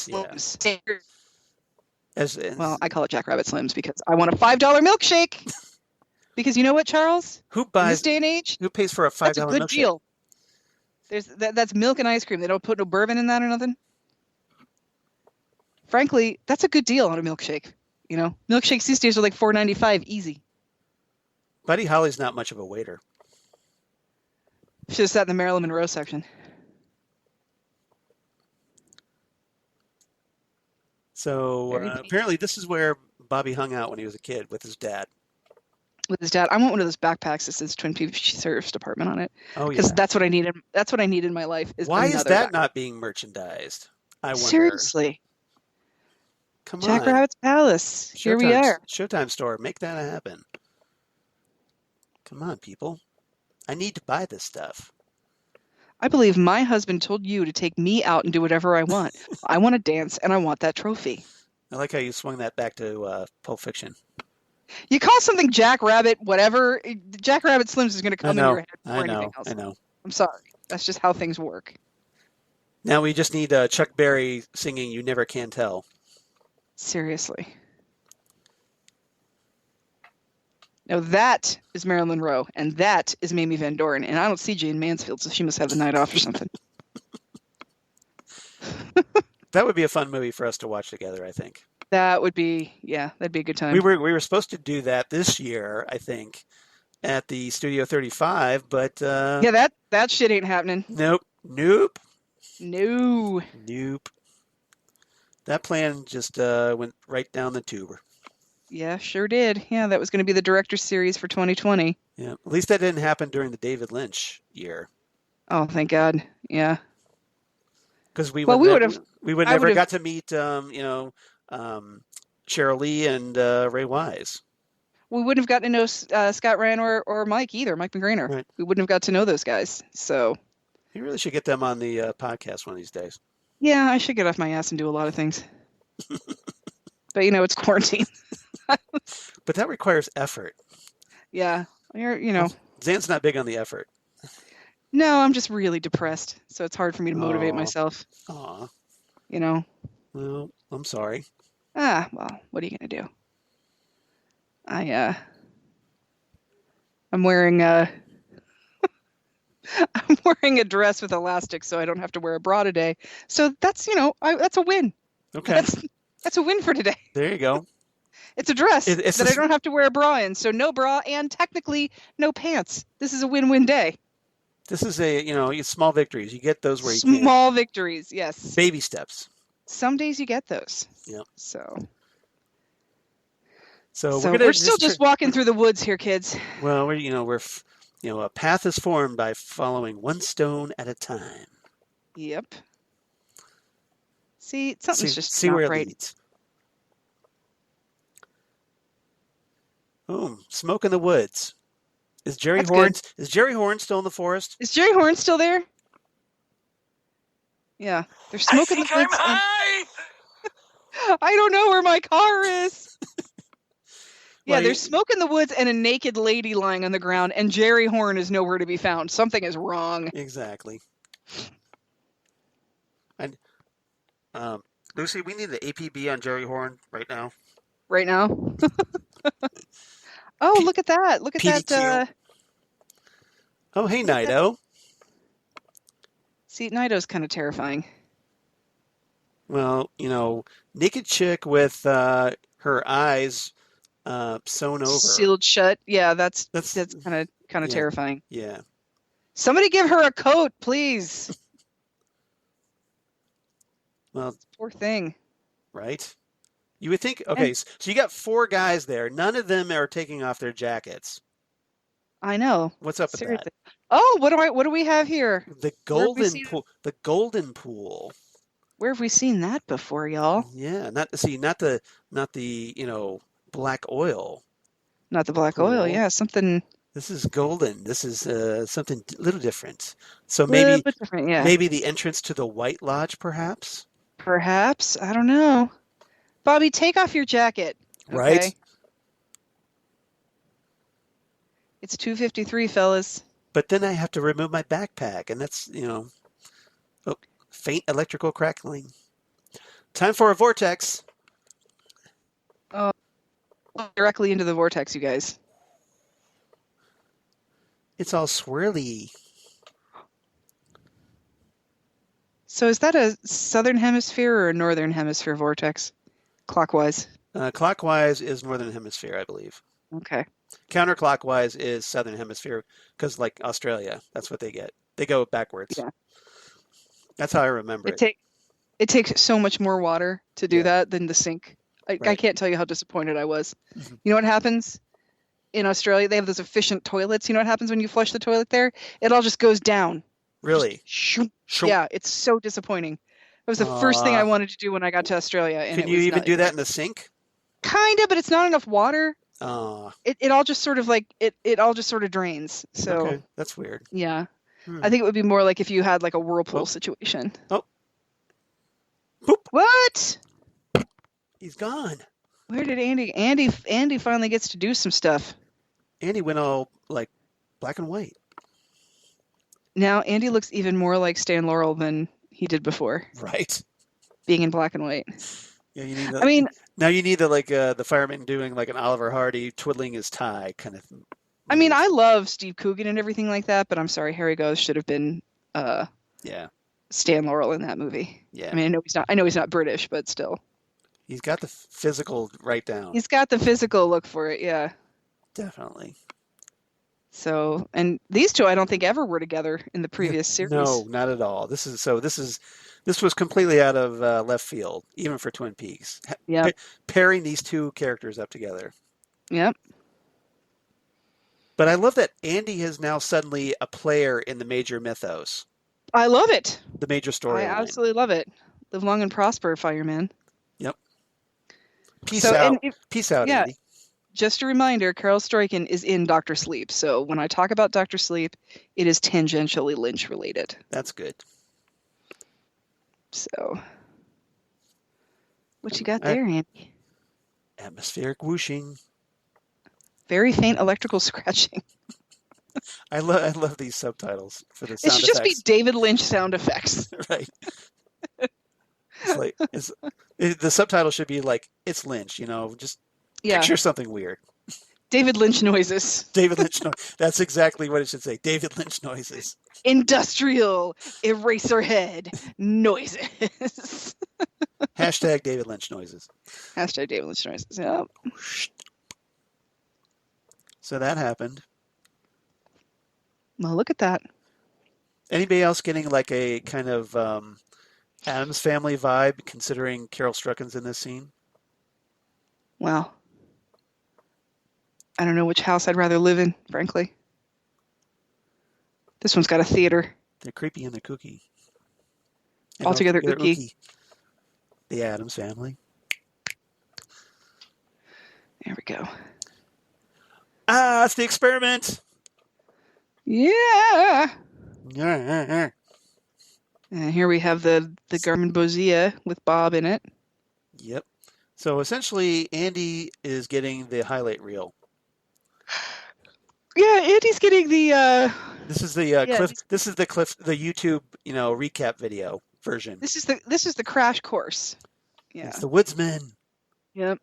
Palace. Yeah. Well, I call it Jack Rabbit Slims because I want a $5 milkshake. Because you know what, Charles? Who buys in this day and age? Who pays for a $5 that's a good milkshake? Deal. That's milk and ice cream. They don't put no bourbon in that or nothing. Frankly, that's a good deal on a milkshake. Milkshakes these days are like $4.95 easy. Buddy Holly's not much of a waiter. Should have sat in the Marilyn Monroe section. So apparently this is where Bobby hung out when he was a kid with his dad. With his dad. I want one of those backpacks that says Twin Peaks Sheriff's Department on it. Oh, yeah. Because that's what I needed. That's what I need in my life. Why is that not being merchandised? I wonder. Seriously. Come on. Jack Rabbit's Palace. Here we are. Showtime store. Make that happen. Come on, people. I need to buy this stuff. I believe my husband told you to take me out and do whatever I want. I want to dance, and I want that trophy. I like how you swung that back to Pulp Fiction. You call something Jack Rabbit, whatever. Jack Rabbit Slims is going to come in your head before anything else. I know. I'm sorry. That's just how things work. Now we just need Chuck Berry singing "You Never Can Tell." Seriously. Now that is Marilyn Monroe, and that is Mamie Van Doren, and I don't see Jane Mansfield, so she must have the night off or something. That would be a fun movie for us to watch together, I think. That'd be a good time. We were supposed to do that this year, I think, at the Studio 35, but yeah, that shit ain't happening. Nope. No. That plan just went right down the tube. Yeah, sure did. Yeah, that was going to be the director's series for 2020. Yeah, at least that didn't happen during the David Lynch year. Oh, thank God. Yeah. Because we would never got to meet, Cheryl Lee and Ray Wise. We wouldn't have gotten to know Scott Ryan or Mike either, Mike McGrainer. Right. We wouldn't have got to know those guys. So you really should get them on the podcast one of these days. Yeah, I should get off my ass and do a lot of things. But it's quarantine. But that requires effort. Yeah, Zan's not big on the effort. No, I'm just really depressed, so it's hard for me to motivate myself. Aw. Well, I'm sorry. Well, what are you gonna do? I'm wearing I'm wearing a dress with elastic, so I don't have to wear a bra today. So that's, that's a win. Okay. That's a win for today. There you go. It's a dress It's that I don't have to wear a bra in. So no bra and technically no pants. This is a win-win day. This is small victories. You get those where you can. Small victories, yes. Baby steps. Some days you get those. Yep. So we're still just walking through the woods here, kids. Well, a path is formed by following one stone at a time. Yep. See, something's just see not where it right. leads. Boom! Smoke in the woods. Is Jerry Horn still in the forest? Is Jerry Horn still there? Yeah, there's smoke in the woods. I don't know where my car is. Yeah, Well, there's smoke in the woods and a naked lady lying on the ground, and Jerry Horn is nowhere to be found. Something is wrong. Exactly. And Lucy, we need the APB on Jerry Horn right now. Right now? Oh, look at that. Look at PDQ. that. Oh, hey, Nido. See, Nido's kind of terrifying. Well, naked chick with her eyes sewn over. Sealed shut. Yeah, that's kind of terrifying. Yeah. Somebody give her a coat, please. Well, poor thing. Right? You would think, okay, so you got 4 guys there. None of them are taking off their jackets. I know. What's up with that? Oh, what do we have here? The golden pool. The golden pool. Where have we seen that before, y'all? Yeah, not the black oil. Not the black oil, yeah, something. This is golden. This is something a little different. So maybe different, yeah. Maybe the entrance to the White Lodge, perhaps. Perhaps, I don't know. Bobby, take off your jacket. Okay? Right. It's 2:53, fellas. But then I have to remove my backpack, and that's faint electrical crackling. Time for a vortex. Oh, directly into the vortex, you guys. It's all swirly. So is that a southern hemisphere or a northern hemisphere vortex? Clockwise. Clockwise is northern hemisphere, I believe. Okay. Counterclockwise is southern hemisphere because, like Australia, that's what they get. They go backwards. Yeah. That's how I remember it. It takes so much more water to do that than the sink. I can't tell you how disappointed I was. Mm-hmm. You know what happens in Australia? They have those efficient toilets. You know what happens when you flush the toilet there? It all just goes down. Really? Yeah, it's so disappointing. That was the first thing I wanted to do when I got to Australia. And can you even do that in the sink? Kinda, but it's not enough water. Oh. It all just sort of like it all just sort of drains. So okay. That's weird. Yeah. I think it would be more like if you had like a whirlpool situation. Oh. Boop. What? He's gone. Where did Andy? Andy finally gets to do some stuff. Andy went all like black and white. Now Andy looks even more like Stan Laurel than he did before. Right. Being in black and white. Yeah, you need. Now you need the fireman doing like an Oliver Hardy twiddling his tie kind of thing. I mean, I love Steve Coogan and everything like that, but I'm sorry, Harry Goaz should have been Stan Laurel in that movie. Yeah. I mean, I know he's not British, but still. He's got the physical right down. He's got the physical look for it, yeah. Definitely. So, and these two I don't think ever were together in the previous series. No, not at all. This was completely out of left field, even for Twin Peaks. Yeah. Pairing these two characters up together. Yep. But I love that Andy is now suddenly a player in the major mythos. I love it. The major story. I absolutely love it. Live long and prosper, fireman. Yep. Peace out. Peace out, Andy. Just a reminder, Carol Struycken is in Dr. Sleep. So when I talk about Dr. Sleep, it is tangentially Lynch related. That's good. So, what you got there, Andy? Atmospheric whooshing. Very faint electrical scratching. I love these subtitles for the sound effects. It should just be David Lynch sound effects. Right. The subtitle should be like, it's Lynch, just picture something weird. David Lynch noises. David Lynch noises. That's exactly what it should say. David Lynch noises. Industrial Eraserhead noises. Hashtag David Lynch noises. Hashtag David Lynch noises. Yep. So that happened. Well, look at that. Anybody else getting like a kind of Addams Family vibe, considering Carol Struyken's in this scene? Well, I don't know which house I'd rather live in, frankly. This one's got a theater. They're creepy and they're kooky. And Altogether ooky. The Addams Family. There we go. Ah, it's the experiment. Yeah. Yeah. And here we have the Garmin Bozia with Bob in it. Yep. So essentially, Andy is getting the highlight reel. Yeah, Andy's getting the. This is the Cliff. This is the YouTube recap video version. This is the crash course. Yeah. It's the Woodsman. Yep.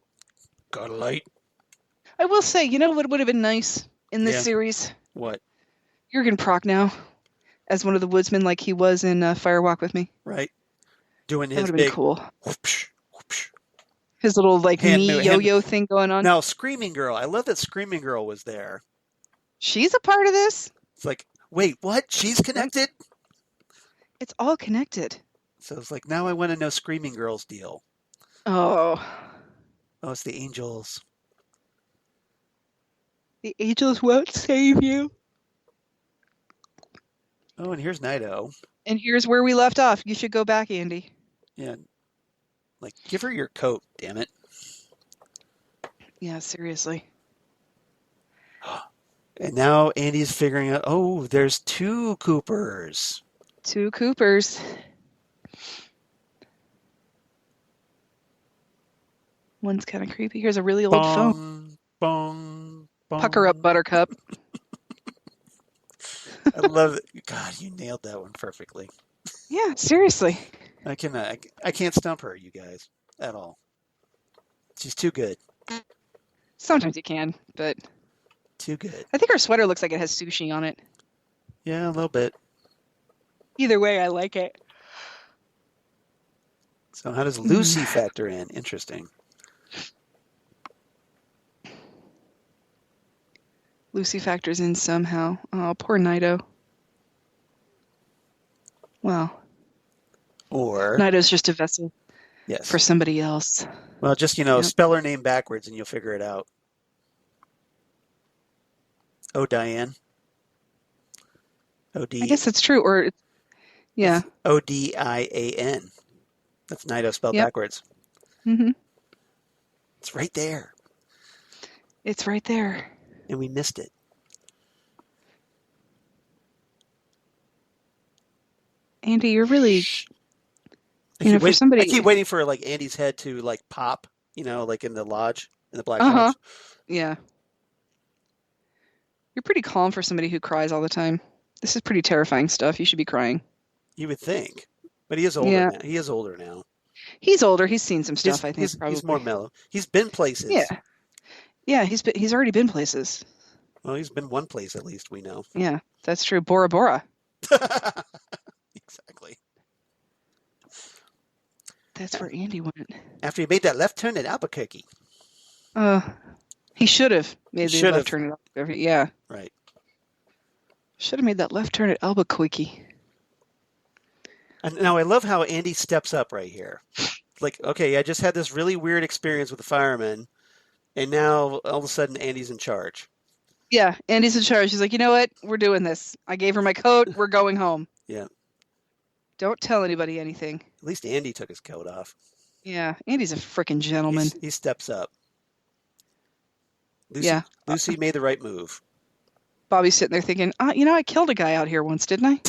Got a light. I will say, you know what would have been nice in this series? What? Jürgen Prochnow as one of the woodsmen, like he was in Firewalk with Me. Right. Doing that his big cool. Whoopsh, whoopsh. His little like knee yo-yo thing going on. Now, Screaming Girl. I love that Screaming Girl was there. She's a part of this? It's like, wait, what? She's connected? It's all connected. So it's like, now I want to know Screaming Girl's deal. Oh, it's the angels. The angels won't save you. Oh, and here's Nido. And here's where we left off. You should go back, Andy. Yeah. Like, give her your coat, damn it. Yeah, seriously. And now Andy's figuring out, there's two Coopers. Two Coopers. One's kind of creepy. Here's a really old phone. Bong, bong. Pucker up, Buttercup. I love it. God, you nailed that one perfectly. Yeah, seriously. I can't stump her, you guys, at all. She's too good. Sometimes you can, but too good. I think her sweater looks like it has sushi on it. Yeah, a little bit. Either way, I like it. So how does Lucy factor in? Interesting. Lucy factors in somehow. Oh, poor Nido. Well. Or Nido's just a vessel. Yes. For somebody else. Well, just, spell her name backwards and you'll figure it out. Oh, Diane. O-D. I guess that's true. Or, yeah. O-D-I-A-N. That's Nido spelled backwards. Mm-hmm. It's right there. It's right there. And we missed it. Andy, you're really... for somebody... I keep waiting for, Andy's head to, pop, like in the lodge, in the Black Lodge. Yeah. You're pretty calm for somebody who cries all the time. This is pretty terrifying stuff. You should be crying. You would think. But he is older now. He is older now. He's older. He's seen some stuff, I think, probably. He's more mellow. He's been places. Yeah. Yeah, he's already been places. Well, he's been one place, at least, we know. Yeah, that's true. Bora Bora. Exactly. That's where Andy went. After he made that left turn at Albuquerque. He should have made the left turn at Albuquerque. Yeah. Right. Should have made that left turn at Albuquerque. And now I love how Andy steps up right here. Okay, I just had this really weird experience with the firemen, and now all of a sudden Andy's in charge. Yeah, Andy's in charge. He's like, you know what? We're doing this. I gave her my coat. We're going home. Yeah. Don't tell anybody anything. At least Andy took his coat off. Yeah, Andy's a freaking gentleman. He steps up. Lucy made the right move. Bobby's sitting there thinking, I killed a guy out here once, didn't I?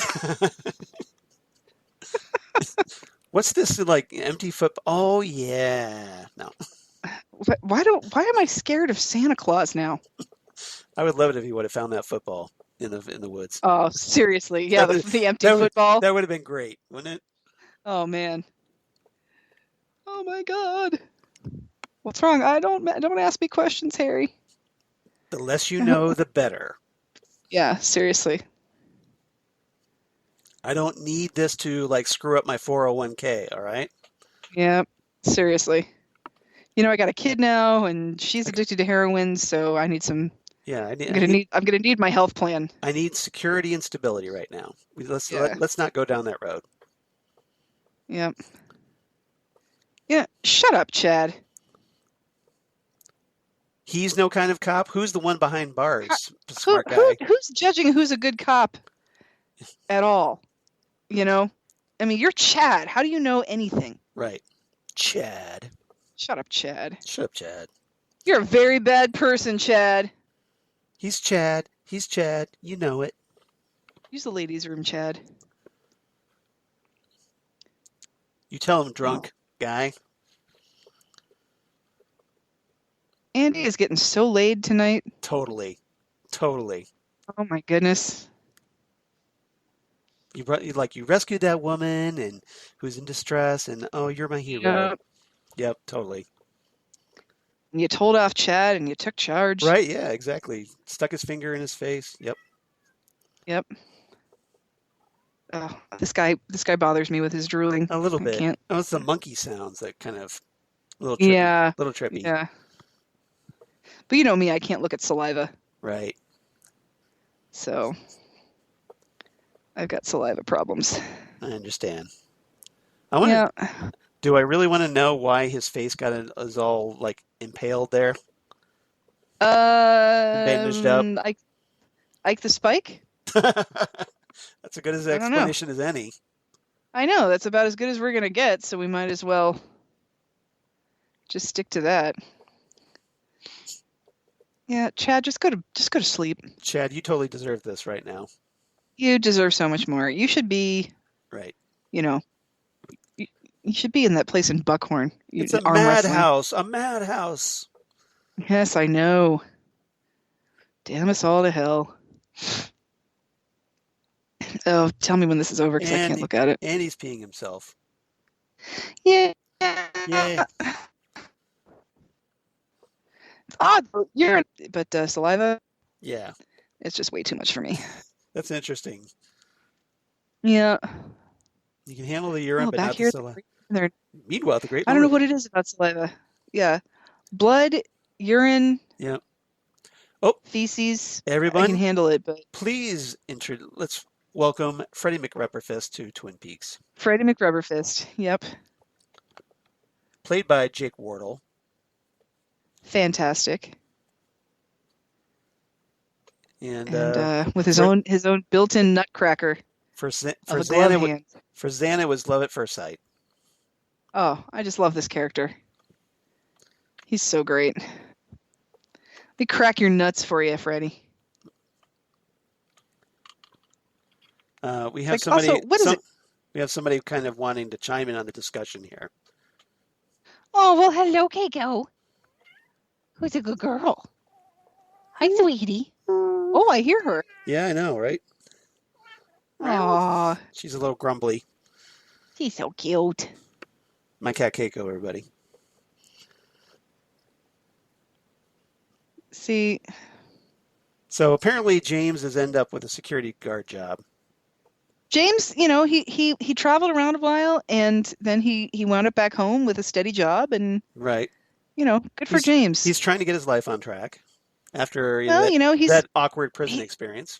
What's this empty foot? Oh yeah, no. Why am I scared of Santa Claus now? I would love it if he would have found that football in the woods. Oh, seriously, yeah, the empty football. That would have been great, wouldn't it? Oh man. Oh my God. What's wrong? Don't ask me questions, Harry. The less you know, the better. Yeah, seriously. I don't need this to like screw up my 401k, all right? Yeah, seriously. I got a kid now, and she's addicted to heroin, so I need some. Yeah, I'm gonna need my health plan. I need security and stability right now. Yeah. Let's not go down that road. Yeah. Yeah. Shut up, Chad. He's no kind of cop. Who's the one behind bars? Smart guy. Who's judging who's a good cop at all? I mean, you're Chad. How do you know anything? Right. Chad. Shut up, Chad. Shut up, Chad. You're a very bad person, Chad. He's Chad. He's Chad. You know it. Use the ladies' room, Chad. You tell him, drunk guy. Andy is getting so laid tonight. Totally. Oh my goodness. You rescued that woman and who's in distress, and you're my hero. Yep, totally. And you told off Chad, and you took charge. Right? Yeah, exactly. Stuck his finger in his face. Yep. Oh, this guy bothers me with his drooling. A little bit. Can't. Oh, it's the monkey sounds that kind of little trippy. Yeah. Little trippy. Yeah. But you know me, I can't look at saliva. Right. So I've got saliva problems. I understand. Do I really want to know why his face is all like impaled there? Bandaged up? Ike the Spike? That's as good as explanation as any. I know, that's about as good as we're gonna get, so we might as well just stick to that. Yeah, Chad, just go to sleep. Chad, you totally deserve this right now. You deserve so much more. You should be right. You should be in that place in Buckhorn. It's a madhouse. A madhouse. Yes, I know. Damn us all to hell. Oh, tell me when this is over because I can't look at it. And he's peeing himself. Yeah. Yay. It's odd, but saliva. Yeah. It's just way too much for me. That's interesting. Yeah. You can handle the urine, but back not here, the saliva. Meanwhile, the great. I don't know what it is about saliva. Yeah. Blood, urine. Yeah. Feces. Everyone, I can handle it, but please let's welcome Freddie McRubberfist to Twin Peaks. Freddie McRubberfist. Yep. Played by Jake Wardle. Fantastic. And with his own built-in nutcracker. For Xana was love at first sight. Oh, I just love this character. He's so great. Let me crack your nuts for you, Freddie. We have somebody. We have somebody kind of wanting to chime in on the discussion here. Oh, well, hello, Keiko. Who's a good girl? Hi, sweetie. Oh, I hear her. Yeah, I know, right? Aww. She's a little grumbly. She's so cute. My cat Keiko, everybody. See. So apparently James has ended up with a security guard job. James, he traveled around a while, and then he wound up back home with a steady job, and right. Good for James. He's trying to get his life on track after that awkward prison experience.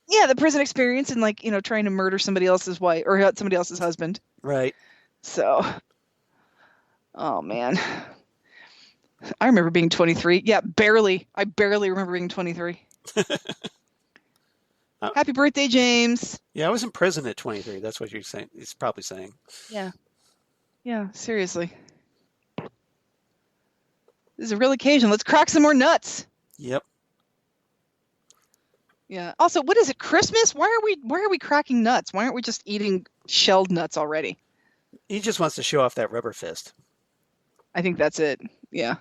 Yeah, the prison experience, and trying to murder somebody else's wife or somebody else's husband. Right. So, oh man, I remember being 23. Yeah, barely. I barely remember being 23. Happy birthday, James. Yeah, I was in prison at 23. That's what you're saying. He's probably saying. Yeah. Yeah, seriously. This is a real occasion. Let's crack some more nuts. Yep. Yeah. Also, what is it? Christmas? Why are we cracking nuts? Why aren't we just eating shelled nuts already? He just wants to show off that rubber fist. I think that's it. Yeah.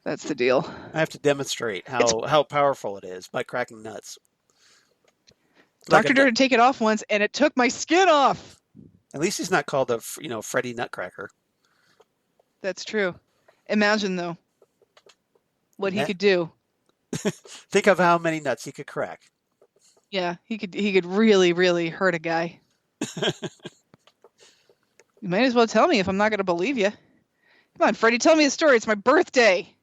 That's the deal. I have to demonstrate how powerful it is by cracking nuts. Doctor dared to take it off once, and it took my skin off. At least he's not called a Freddie Nutcracker. That's true. Imagine though. what he That- could do. Think of how many nuts he could crack. Yeah, he could really, really hurt a guy. You might as well tell me if I'm not going to believe you. Come on, Freddie, tell me a story. It's my birthday.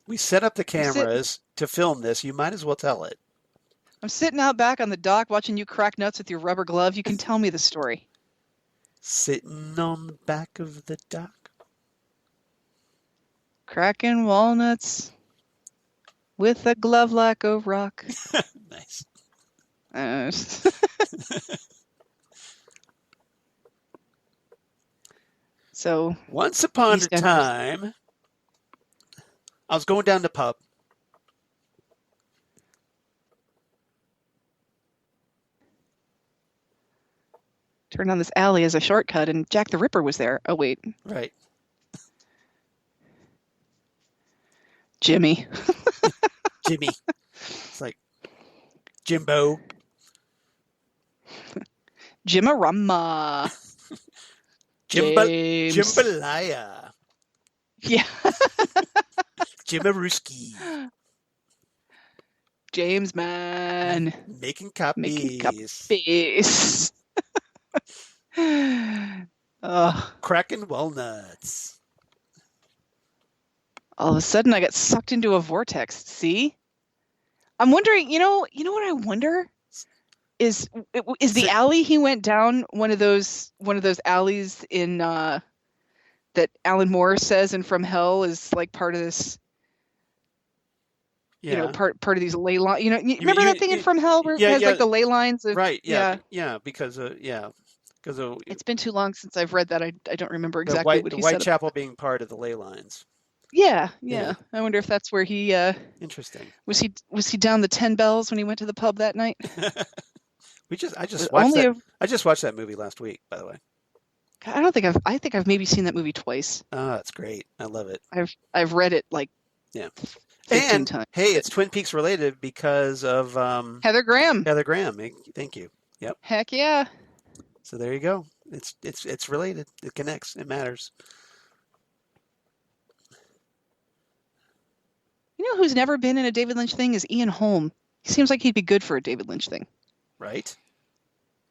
We set up the I'm sit- cameras to film this. You might as well tell it. I'm sitting out back on the dock watching you crack nuts with your rubber glove. You can tell me the story. Sitting on the back of the dock. Cracking walnuts with a glove like a rock. Nice. So Once upon He's a got- time, I was going down the pub. turned on this alley as a shortcut, and Jack the Ripper was there. Oh wait, Right. Jimmy. Jimmy. It's like Jimbo. Jimarama. James. Jambalaya. Yeah. Jimaruski. James man. Making copies. Making copies. Ugh. Cracking walnuts. All of a sudden I got sucked into a vortex. See? I'm wondering, you know what I wonder is the alley he went down one of those alleys in that Alan Moore says in From Hell is like part of this, Yeah. part of these ley lines. Remember mean- that thing in From Hell where yeah, it has yeah. like the ley lines? Right. Yeah. Yeah. Because of It's been too long since I've read that. I don't remember the exactly what the he said. Whitechapel being part of the ley lines. Yeah. Yeah. I wonder if that's where he Interesting. was he down the 10 bells when he went to the pub that night? I just Only watched that. I just watched that movie last week, by the way. I think I've maybe seen that movie twice. Oh, that's great. I love it. I've read it like Yeah. 15 And times. hey, it's Twin Peaks related because of Heather Graham. Heather Graham. Thank you. Yep. Heck yeah. So there you go. It's related. It connects. It matters. You know who's never been in a David Lynch thing is Ian Holm. He seems like he'd be good for a David Lynch thing. Right?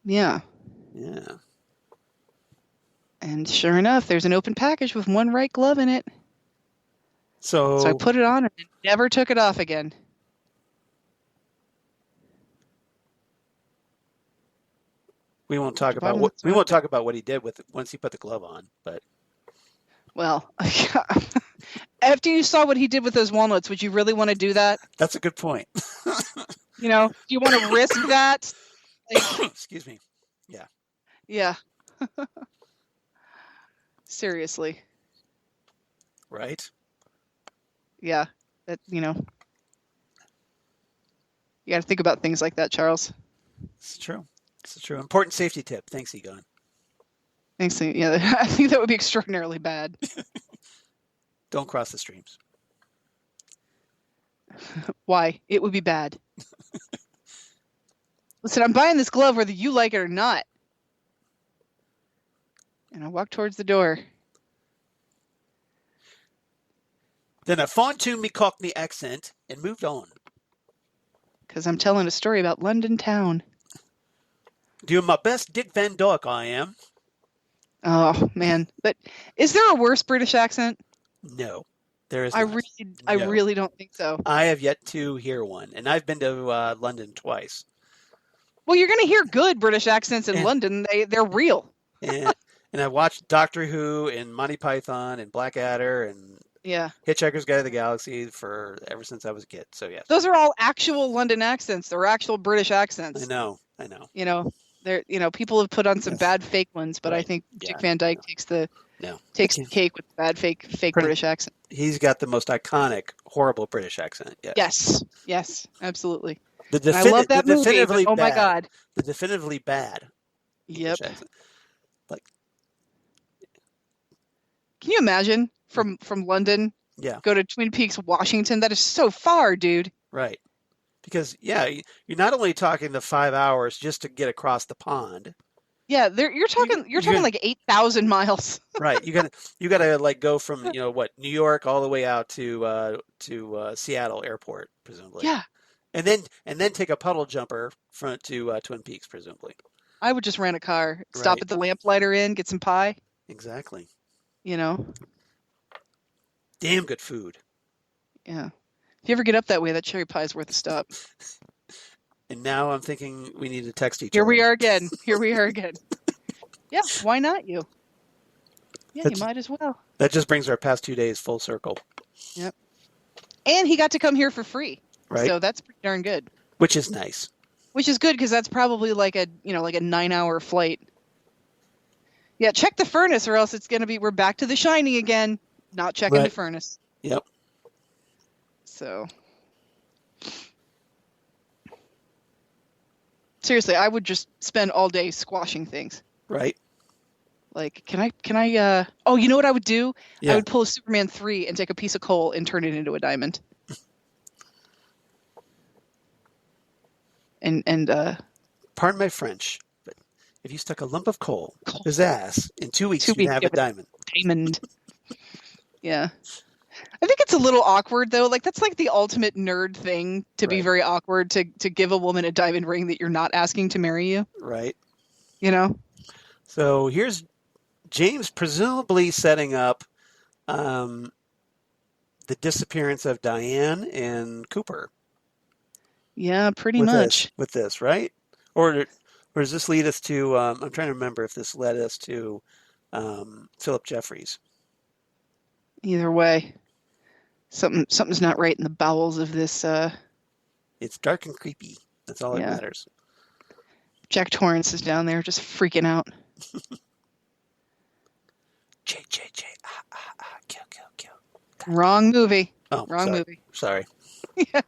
Yeah. Yeah. And sure enough, there's an open package with one right glove in it. So So I put it on and never took it off again. we won't talk Bottom about of the what talk about what he did with it once he put the glove on, but Well, after you saw what he did with those walnuts, would you really want to do that? that's a good point. Do you want to risk that? Like, Excuse me. yeah. Seriously. Right? Yeah. That, you got to think about things like that, Charles. It's true. It's true. Important safety tip. Thanks, Egon. Thanks. Yeah, I think that would be extraordinarily bad. Don't cross the streams. Why? It would be bad. Listen, I'm buying this glove whether you like it or not. And I walked towards the door. Then I fine-tuned me Cockney accent and moved on. Because I'm telling a story about London town. Doing my best Dick Van Dyke, I am. Oh, man. But is there a worse British accent? No, there is I not. No. really don't think so. I have yet to hear one, and I've been to London twice. Well, you're going to hear good British accents in Yeah. London. They're real. And I watched Doctor Who and Monty Python and Blackadder and Yeah. Hitchhiker's Guide to the Galaxy ever since I was a kid. So yes, Those are all actual London accents. They're actual British accents. I know. They're people have put on some Yes. bad fake ones, but I Right. think Yeah. Dick Van Dyke takes the No, cake with the bad fake Pretty- British accent. he's got the most iconic, horrible British accent. Yes, Yes, absolutely. the And I love that the movie. definitively But, oh my bad- God. the definitively bad. Yep. British accent. Can you imagine from London Yeah, go to Twin Peaks, Washington? That is so far, dude. right. Because you're not only talking the 5 hours just to get across the pond. Yeah, you're talking like 8,000 miles. Right. You gotta like go from New York all the way out to Seattle Airport, presumably. Yeah, And then take a puddle jumper front to Twin Peaks, presumably. I would just rent a car, stop Right. at the Lamplighter Inn, get some pie. Exactly. Damn good food. Yeah. If you ever get up that way, that cherry pie is worth a stop. And now I'm thinking we need to text each Here other. we are again. Yeah, why not you? Yeah, you might as well. That just brings our past 2 days full circle. Yep. And he got to come here for free. Right. So that's pretty darn good. Which is nice. Which is good because that's probably like a 9-hour flight. Yeah, check the furnace or else we're back to The Shining again. Not checking the furnace. Yep. So seriously, I would just spend all day squashing things. Right. Like, can I oh, you know what I would do? Yeah. I would pull a Superman 3 and take a piece of coal and turn it into a diamond. And pardon my French, but if you stuck a lump of coal up his ass, in 2 weeks you'd have a diamond. Diamond. Yeah. I think it's a little awkward though. Like that's like the ultimate nerd thing to be very awkward to give a woman a diamond ring that you're not asking to marry you. Right. So here's James presumably setting up the disappearance of Diane and Cooper. Yeah, pretty much. With this, right? Or does this lead us to? I'm trying to remember if this led us to Philip Jeffries. Either way, something's not right in the bowels of this. It's dark and creepy. That's all that matters. Jack Torrance is down there just freaking out. J, kill. Wrong movie. Oh, wrong movie. Sorry. Yeah.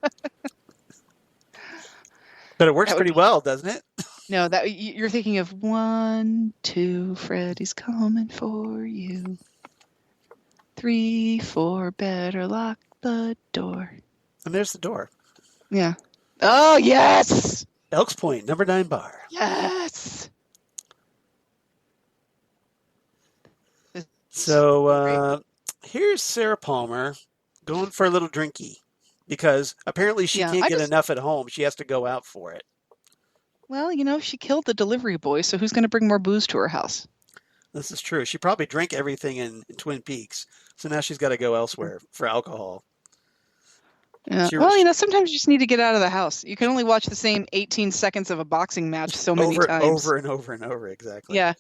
But it works pretty well, doesn't it? No, that you're thinking of 1, 2, Freddy's coming for you. 3, 4, better lock the door. And there's the door. Yeah. Oh, yes! Elks Point, number 9 bar. Yes! So here's Sarah Palmer going for a little drinky because apparently she can't get enough at home. She has to go out for it. Well, she killed the delivery boy, so who's going to bring more booze to her house? This is true. She probably drank everything in Twin Peaks, so now she's got to go elsewhere for alcohol. Yeah. Well, sometimes you just need to get out of the house. You can only watch the same 18 seconds of a boxing match so many times. Over and over and over, exactly. Yeah.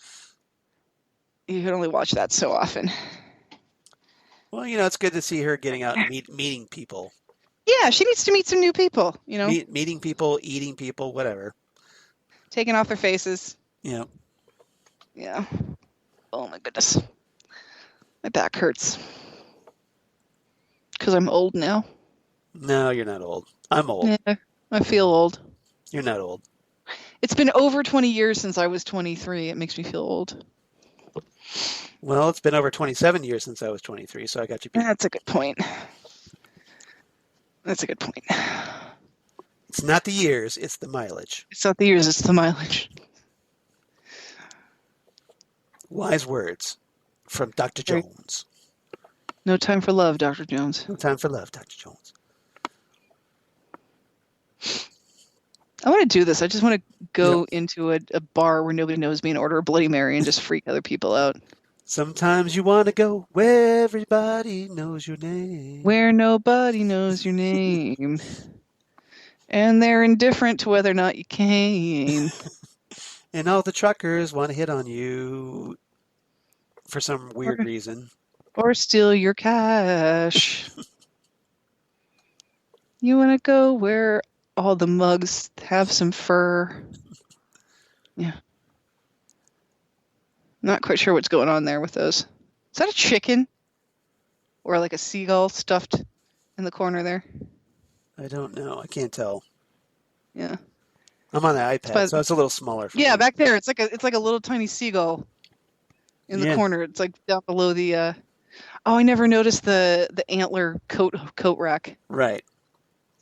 You can only watch that so often. Well, it's good to see her getting out and meeting people. Yeah, she needs to meet some new people, Meeting people, eating people, whatever. Taking off their faces. Yeah. Yeah. Oh, my goodness. My back hurts. Because I'm old now. No, you're not old. I'm old. Yeah, I feel old. You're not old. It's been over 20 years since I was 23. It makes me feel old. Well, it's been over 27 years since I was 23, so I got you beat. That's a good point. It's not the years, it's the mileage. It's not the years, it's the mileage. Wise words from Dr. Jones. No time for love, Dr. Jones. No time for love, Dr. Jones. I want to do this. I just want to go into a bar where nobody knows me and order a Bloody Mary and just freak other people out. Sometimes you want to go where everybody knows your name. Where nobody knows your name. And they're indifferent to whether or not you came. And all the truckers want to hit on you for some weird reason. Or steal your cash. You want to go where all the mugs have some fur. Yeah. Not quite sure what's going on there with those. Is that a chicken? Or like a seagull stuffed in the corner there? I don't know. I can't tell. Yeah. I'm on the iPad, so it's a little smaller for me. Back there. It's like a little tiny seagull in the corner. It's like down below the oh, I never noticed the antler coat rack. Right.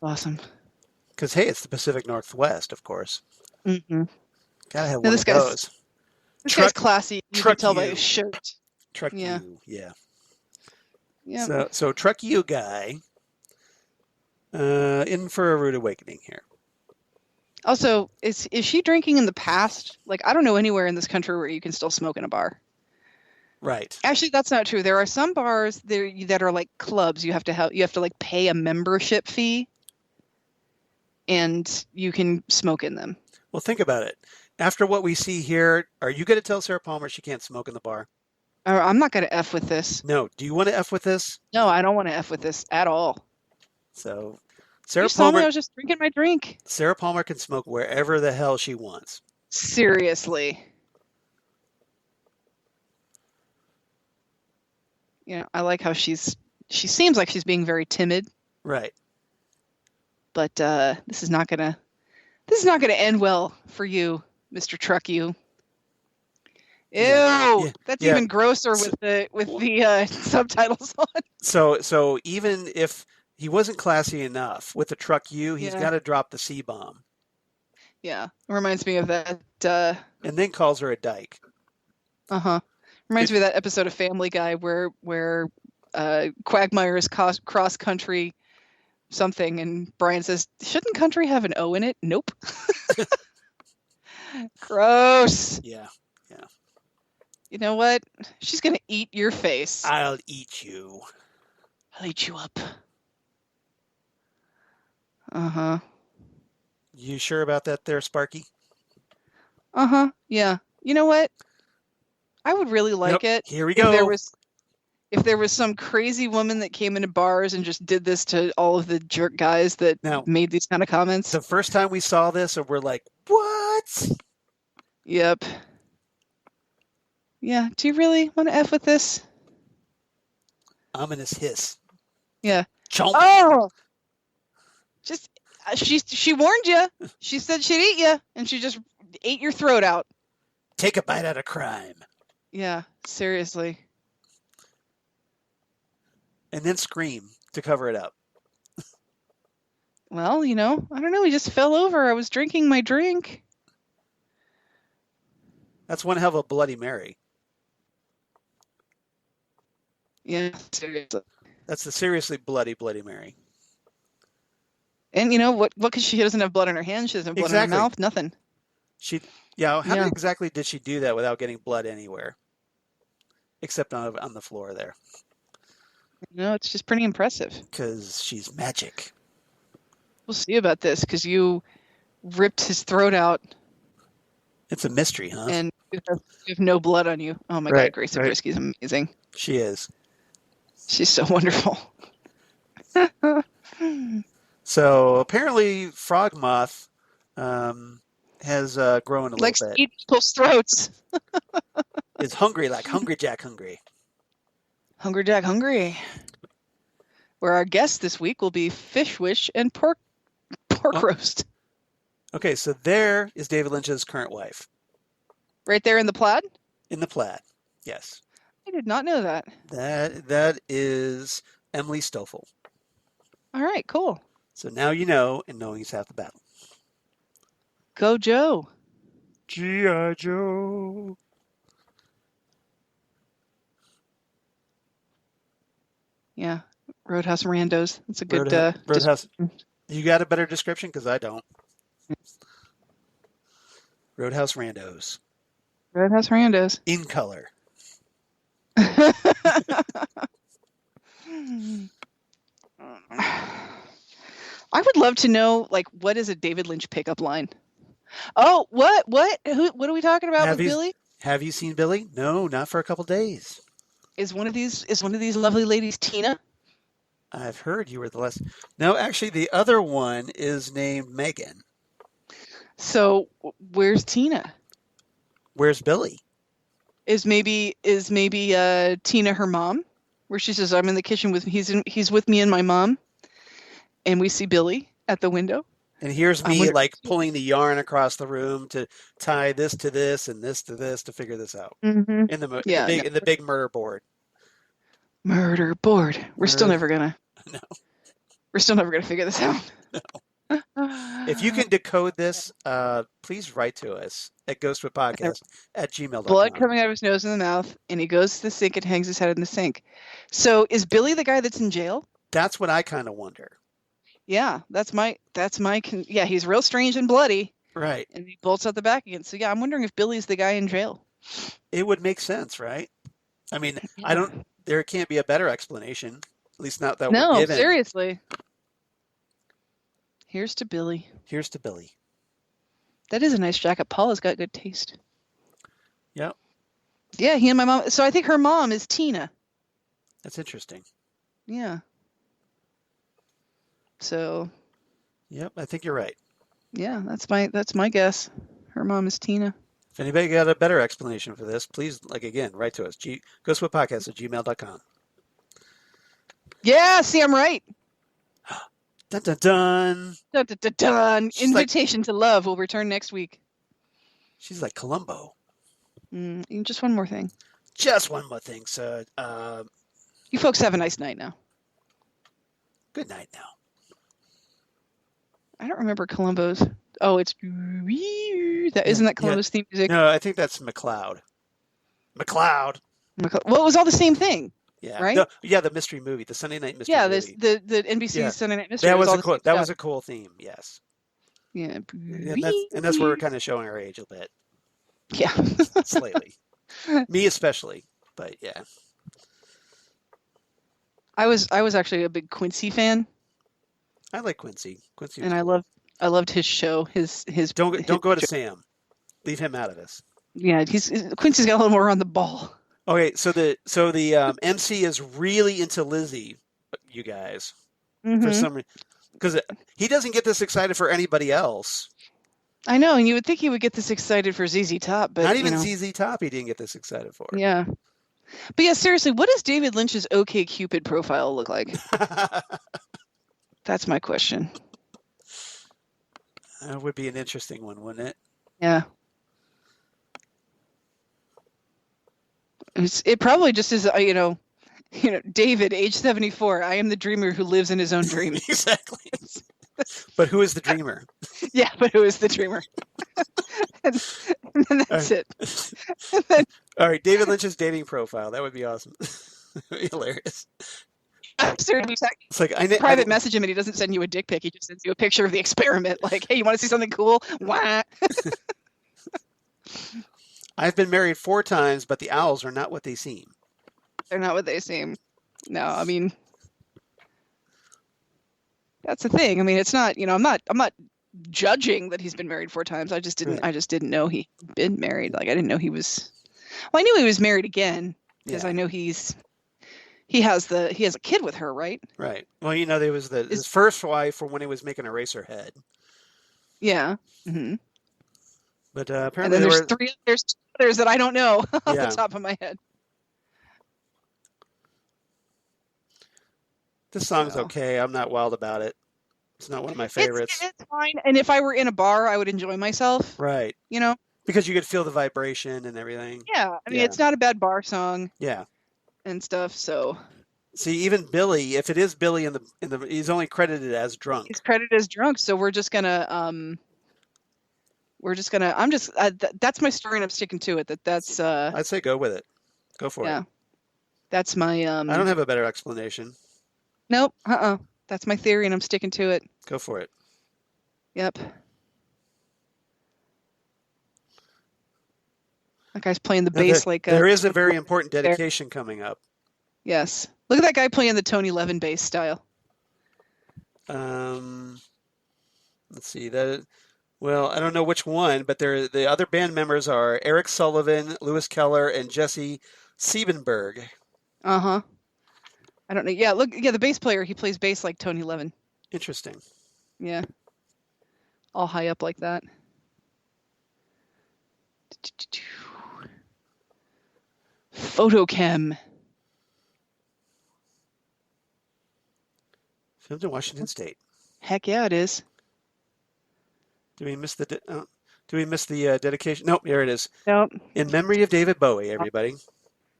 Awesome. Because, hey, it's the Pacific Northwest, of course. Mm-hmm. Gotta have one of those. This guy's classy. You truck can tell by you. his shirt. Truck Yeah. you, yeah. Yeah. So truck you guy, in for a rude awakening here. Also, is she drinking in the past? Like, I don't know anywhere in this country where you can still smoke in a bar. Right. Actually, that's not true. There are some bars there that are like clubs. You have to like pay a membership fee, and you can smoke in them. Well, think about it. After what we see here, are you going to tell Sarah Palmer she can't smoke in the bar? I'm not going to F with this. No. Do you want to F with this? No, I don't want to F with this at all. So, You saw me, I was just drinking my drink. Sarah Palmer can smoke wherever the hell she wants. Seriously. You know, I like how she seems like she's being very timid, Right. but this is not gonna end well for you, Mr. Truck You. Ew, Yeah. that's Yeah. even grosser with the subtitles on. So even if he wasn't classy enough with the truck you, he's Yeah. got to drop the C-bomb. Yeah, it reminds me of that. And then calls her a dyke. Reminds me of that episode of Family Guy where Quagmire is cross country something, and Brian says, "Shouldn't country have an O in it?" Nope. Gross. Yeah. You know what? She's gonna eat your face. I'll eat you. I'll eat you up. You sure about that there, Sparky? Yeah. You know what? I would really like Yep. it Here we if go. there was some crazy woman that came into bars and just did this to all of the jerk guys that Now- made these kind of comments. The first time we saw this, and we're like, what? Yep. Yeah. Do you really want to F with this? Ominous hiss. Yeah. Chomp. Oh! Just she warned you. She said she'd eat you, and she just ate your throat out. Take a bite out of crime. Yeah. Seriously. And then scream to cover it up. Well, you know, I don't know. He just fell over. I was drinking my drink. That's one hell of a Bloody Mary. Yeah, seriously. That's the seriously bloody Bloody Mary. And you know what? Because she doesn't have blood in her hands, she doesn't have blood in Exactly. her mouth. Nothing. How Yeah. exactly did she do that without getting blood anywhere? Except on the floor there. No, it's just pretty impressive. Because she's magic. We'll see about this because you ripped his throat out It's a mystery, huh? and you have no blood on you. Oh my Right, God, Grace right. Zabriskie is amazing. She is. She's so wonderful. So apparently Frogmoth has grown a Likes little to bit. eat people's throats. Is hungry like Hungry Jack hungry. Hungry Jack Hungry. Where our guest this week will be Fish Wish and pork roast. Okay, so there is David Lynch's current wife. Right there in the plaid? In the plaid. Yes. I did not know that. That is Emily Stoffel. All right, cool. So now you know, and knowing is half the battle. Go Joe. G.I. Joe. Yeah. Roadhouse Randos. That's a good Roadhouse. You got a better description? Because I don't. Roadhouse Randos. Roadhouse Randos. In color. I would love to know, like, what is a David Lynch pickup line? Oh, what? What are we talking about with Billy? Have you seen Billy? No, not for a couple days. Is one of these lovely ladies Tina? I've heard you were the last. No, actually, the other one is named Megan. So where's Tina? Where's Billy? Is maybe Tina her mom? Where she says, "I'm in the kitchen with he's with me and my mom," and we see Billy at the window. And here's me like pulling the yarn across the room to tie this to this and this to this to figure this out. Mm-hmm. In the big murder board. Murder board. We're still never gonna. No. We're still never gonna figure this out. No. If you can decode this, please write to us at ghostwoodpodcast@gmail.com. Blood coming out of his nose and the mouth, and he goes to the sink and hangs his head in the sink. So is Billy the guy that's in jail? That's what I kind of wonder. Yeah, yeah, he's real strange and bloody, Right. and he bolts out the back again. So yeah, I'm wondering if Billy's the guy in jail. It would make sense, right? I mean, there can't be a better explanation, at least not that we're given. No, seriously. Here's to Billy. Here's to Billy. That is a nice jacket. Paula's got good taste. Yep. Yeah, he and my mom. So I think her mom is Tina. That's interesting. Yeah. So. Yep, I think you're right. Yeah, that's my guess. Her mom is Tina. If anybody got a better explanation for this, please, again, write to us. ghostwoodpodcast@gmail.com. Yeah, see, I'm right. Dun dun dun. Dun, dun, dun, dun. Invitation to Love will return next week. She's like Columbo. Just one more thing. Just one more thing. So, you folks have a nice night now. Good night now. I don't remember Columbo's. Oh, it's isn't that Columbo's theme music? No, I think that's McLeod. McLeod. Well, it was all the same thing. Yeah. Right? The mystery movie, the Sunday night mystery movie. Yeah, the NBC Sunday night mystery. That was a cool theme. Yes. Yeah. And that's where we're kind of showing our age a bit. Yeah. Slightly. Me especially, but yeah. I was actually a big Quincy fan. I like Quincy. And I loved his show. His Don't go to Sam. Leave him out of this. Yeah, Quincy's got a little more on the ball. Okay, so the MC is really into Lizzie, you guys, for some reason, because he doesn't get this excited for anybody else. I know, and you would think he would get this excited for ZZ Top, but not even ZZ Top he didn't get this excited for. Yeah, but yeah, seriously, what does David Lynch's OkCupid profile look like? That's my question. That would be an interesting one, wouldn't it? Yeah. It probably just is, David, age 74. I am the dreamer who lives in his own dream. Exactly. But who is the dreamer? Yeah, but who is the dreamer? and that's it. All right, David Lynch's dating profile. That would be awesome. That would be hilarious. It's like private message him and he doesn't send you a dick pic. He just sends you a picture of the experiment. Like, hey, you want to see something cool? Wah. I've been married 4 times, but the owls are not what they seem. They're not what they seem. No, I mean, that's the thing. I mean, it's not. I'm not judging that he's been married 4 times. I just didn't. Right. I just didn't know he'd been married. Like, I didn't know he was. Well, I knew he was married again because I know he has a kid with her, right? Right. Well, there was his first wife for when he was making Eraserhead. Yeah. Mm-hmm. But apparently and then there's 2 others that I don't know off the top of my head. This song's okay. I'm not wild about it. It's not one of my favorites. It's fine. And if I were in a bar, I would enjoy myself. Right. Because you could feel the vibration and everything. Yeah. I mean, it's not a bad bar song. Yeah. And stuff. So. See, even Billy, if it is Billy in the, he's only credited as drunk. He's credited as drunk. So we're just gonna. That's my story and I'm sticking to it. That's. I'd say go with it. Go for it. Yeah. That's my. I don't have a better explanation. Nope. That's my theory and I'm sticking to it. Go for it. Yep. That guy's playing the bass like. There is a very important dedication coming up. Yes. Look at that guy playing the Tony Levin bass style. Let's see that. Well, I don't know which one, but the other band members are Eric Sullivan, Lewis Keller, and Jesse Siebenberg. Uh-huh. I don't know. Yeah, look. Yeah, the bass player, he plays bass like Tony Levin. Interesting. Yeah. All high up like that. Photochem. Filmed in Washington State. Heck yeah, it is. Do we miss the dedication? Nope, here it is. Nope. In memory of David Bowie, everybody.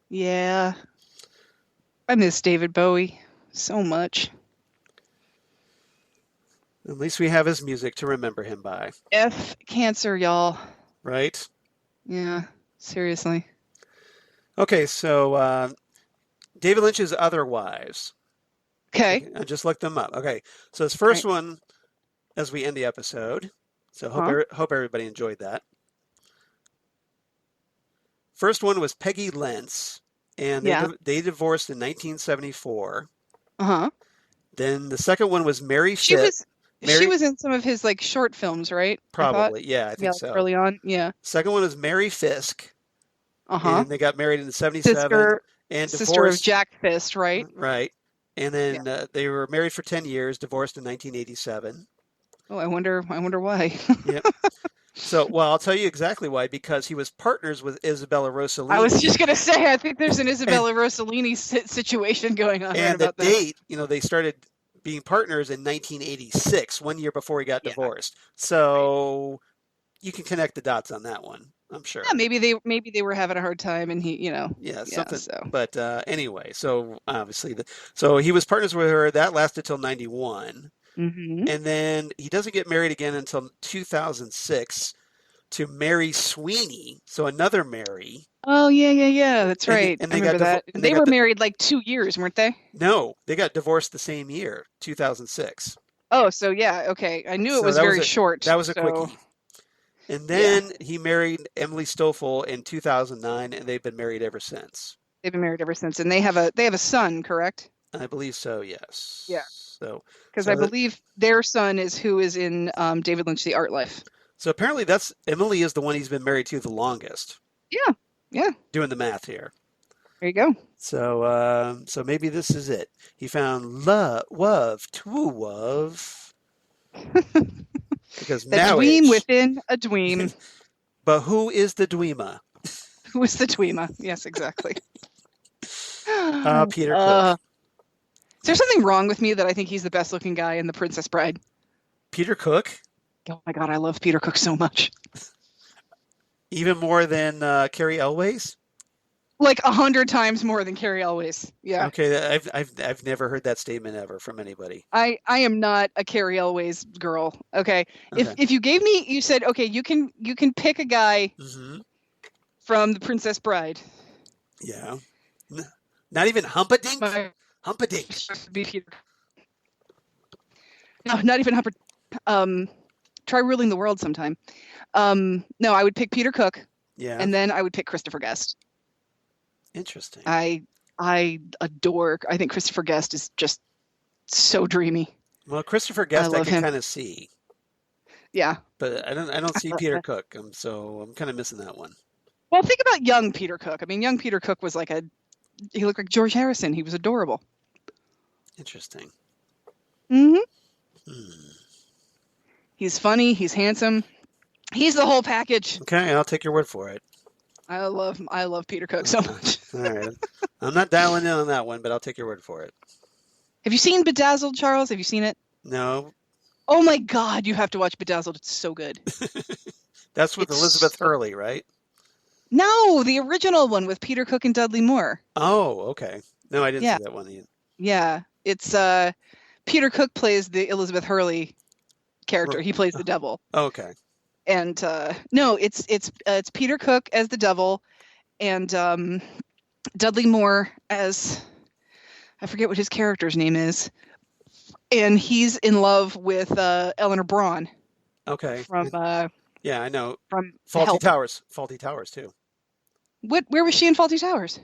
Yeah. I miss David Bowie so much. At least we have his music to remember him by, F cancer, y'all. right? Yeah, seriously. Okay, so David Lynch's other wives. Okay. I just looked them up. Okay, so his Right. first one, as we end the episode. So hope everybody enjoyed that. First one was Peggy Lentz, and Yeah. they divorced in 1974. Uh-huh. Then the second one was Mary She Fitt. she was in some of his like short films, right? Probably, yeah, I think like, so. Early on, yeah. Second one was Mary Fisk, Uh-huh. and they got married in 77 and Sister divorced. of Jack Fist, right? Right, and then they were married for 10 years, divorced in 1987. Oh, I wonder why. Yep. So, well, I'll tell you exactly why. Because he was partners with Isabella Rossellini. I was just gonna say, I think there's an Isabella Rossellini situation going on. And the date, they started being partners in 1986, 1 year before he got divorced. So you can connect the dots on that one, I'm sure. Yeah, maybe they were having a hard time, and he, something. So. But anyway, so obviously, so he was partners with her. That lasted till 91. Mm-hmm. And then he doesn't get married again until 2006 to Mary Sweeney. So another Mary. Oh, yeah. That's right. And I remember that. They were married like 2 years, weren't they? No, they got divorced the same year, 2006. Oh, so yeah, okay. I knew it was very short. That was a quickie. And then he married Emily Stoffel in 2009, and they've been married ever since. They've been married ever since, and they have a son, correct? I believe so. Yes. Yeah. So because I believe their son is who is in David Lynch, The Art Life. So apparently Emily is the one he's been married to the longest. Yeah. Doing the math here. There you go. So so maybe this is it. He found love, true love. Because the now dweem within a dweem. But who is the dweema? Who is the dweema? Yes, exactly. Peter Cook. Is there something wrong with me that I think he's the best looking guy in The Princess Bride? Peter Cook? Oh my God, I love Peter Cook so much. Even more than Carrie Elways? Like 100 times more than Carrie Elways. Yeah. Okay, I've never heard that statement ever from anybody. I am not a Carrie Elways girl. Okay. If you gave me, you said, okay, you can pick a guy from The Princess Bride. Yeah. Not even Humpadink? Humpadink. Be Peter. No, not even Humpadink. Try ruling the world sometime. No, I would pick Peter Cook. Yeah. And then I would pick Christopher Guest. Interesting. I adore. I think Christopher Guest is just so dreamy. Well, Christopher Guest I can kind of see. Yeah. But I don't see Peter Cook. So I'm kind of missing that one. Well, think about young Peter Cook. I mean, young Peter Cook was he looked like George Harrison. He was adorable. Interesting. Mm-hmm. He's funny. He's handsome. He's the whole package. Okay, I'll take your word for it. I love Peter Cook so much. All right. I'm not dialing in on that one, but I'll take your word for it. Have you seen Bedazzled, Charles? Have you seen it? No. Oh my God, you have to watch Bedazzled. It's so good. That's with Elizabeth Hurley, right? No, the original one with Peter Cook and Dudley Moore. Oh, okay. No, I didn't see that one either. Yeah, it's Peter Cook plays the Elizabeth Hurley character. He plays the devil. Okay. And no, it's Peter Cook as the devil, and Dudley Moore as, I forget what his character's name is, and he's in love with Eleanor Braun. Okay. From yeah, I know. From Faulty Towers. Faulty Towers too. Where was she in Faulty Towers?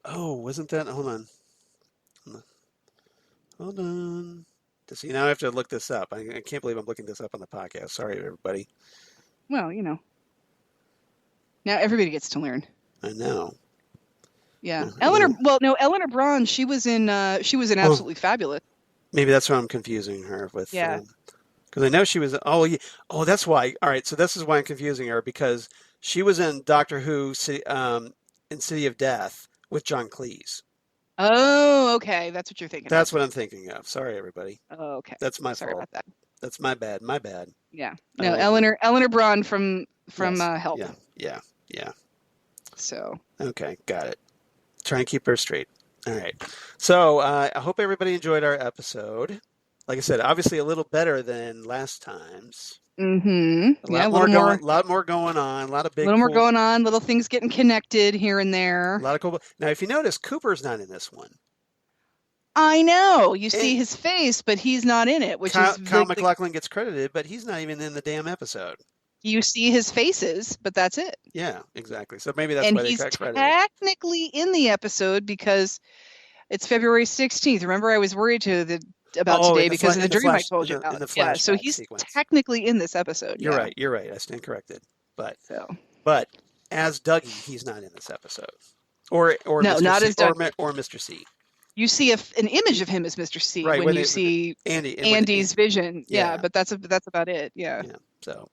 Oh, wasn't that? Hold on. See, now I have to look this up. I can't believe I'm looking this up on the podcast. Sorry, everybody. Well, now everybody gets to learn. I know. Yeah, Eleanor Braun. She was in Absolutely Fabulous. Maybe that's why I'm confusing her with. Yeah. Because I know she was. Oh, yeah. Oh, that's why. All right. So this is why I'm confusing her, because she was in Doctor Who, in City of Death with John Cleese. Oh, okay. That's what you're thinking. That's what I'm thinking of. Sorry, everybody. Oh, okay. That's my Sorry fault. about that. That's my bad. My bad. Yeah. No, Eleanor Braun from yes. Help. Yeah. So. Okay, got it. Try and keep her straight. All right. So I hope everybody enjoyed our episode. like I said, obviously a little better than last time's. Mm-hmm. A Yeah, lot more going, lot more going on, a lot of big, little more cool, going on, little things getting connected here and a there. lot of cool. Now, if you notice, Cooper's not in this one. I know. You see And his face, but he's not in it, which Kyle, is Kyle MacLachlan gets credited, but he's not even in the damn episode. you see his faces, but that's it. Yeah, exactly. So maybe that's And why they he's got credited. technically in the episode because it's February 16th. Remember, I was worried about today because of the dream I told you about. Yeah, so he's technically in this episode. You're right. You're right. I stand corrected. But so, but as Dougie, he's not in this episode. Or no, Mr. not C, as Dougie. or Mr. C. You see an image of him as Mr. C right, when you see Andy's vision. Yeah, but that's about it. Yeah. So,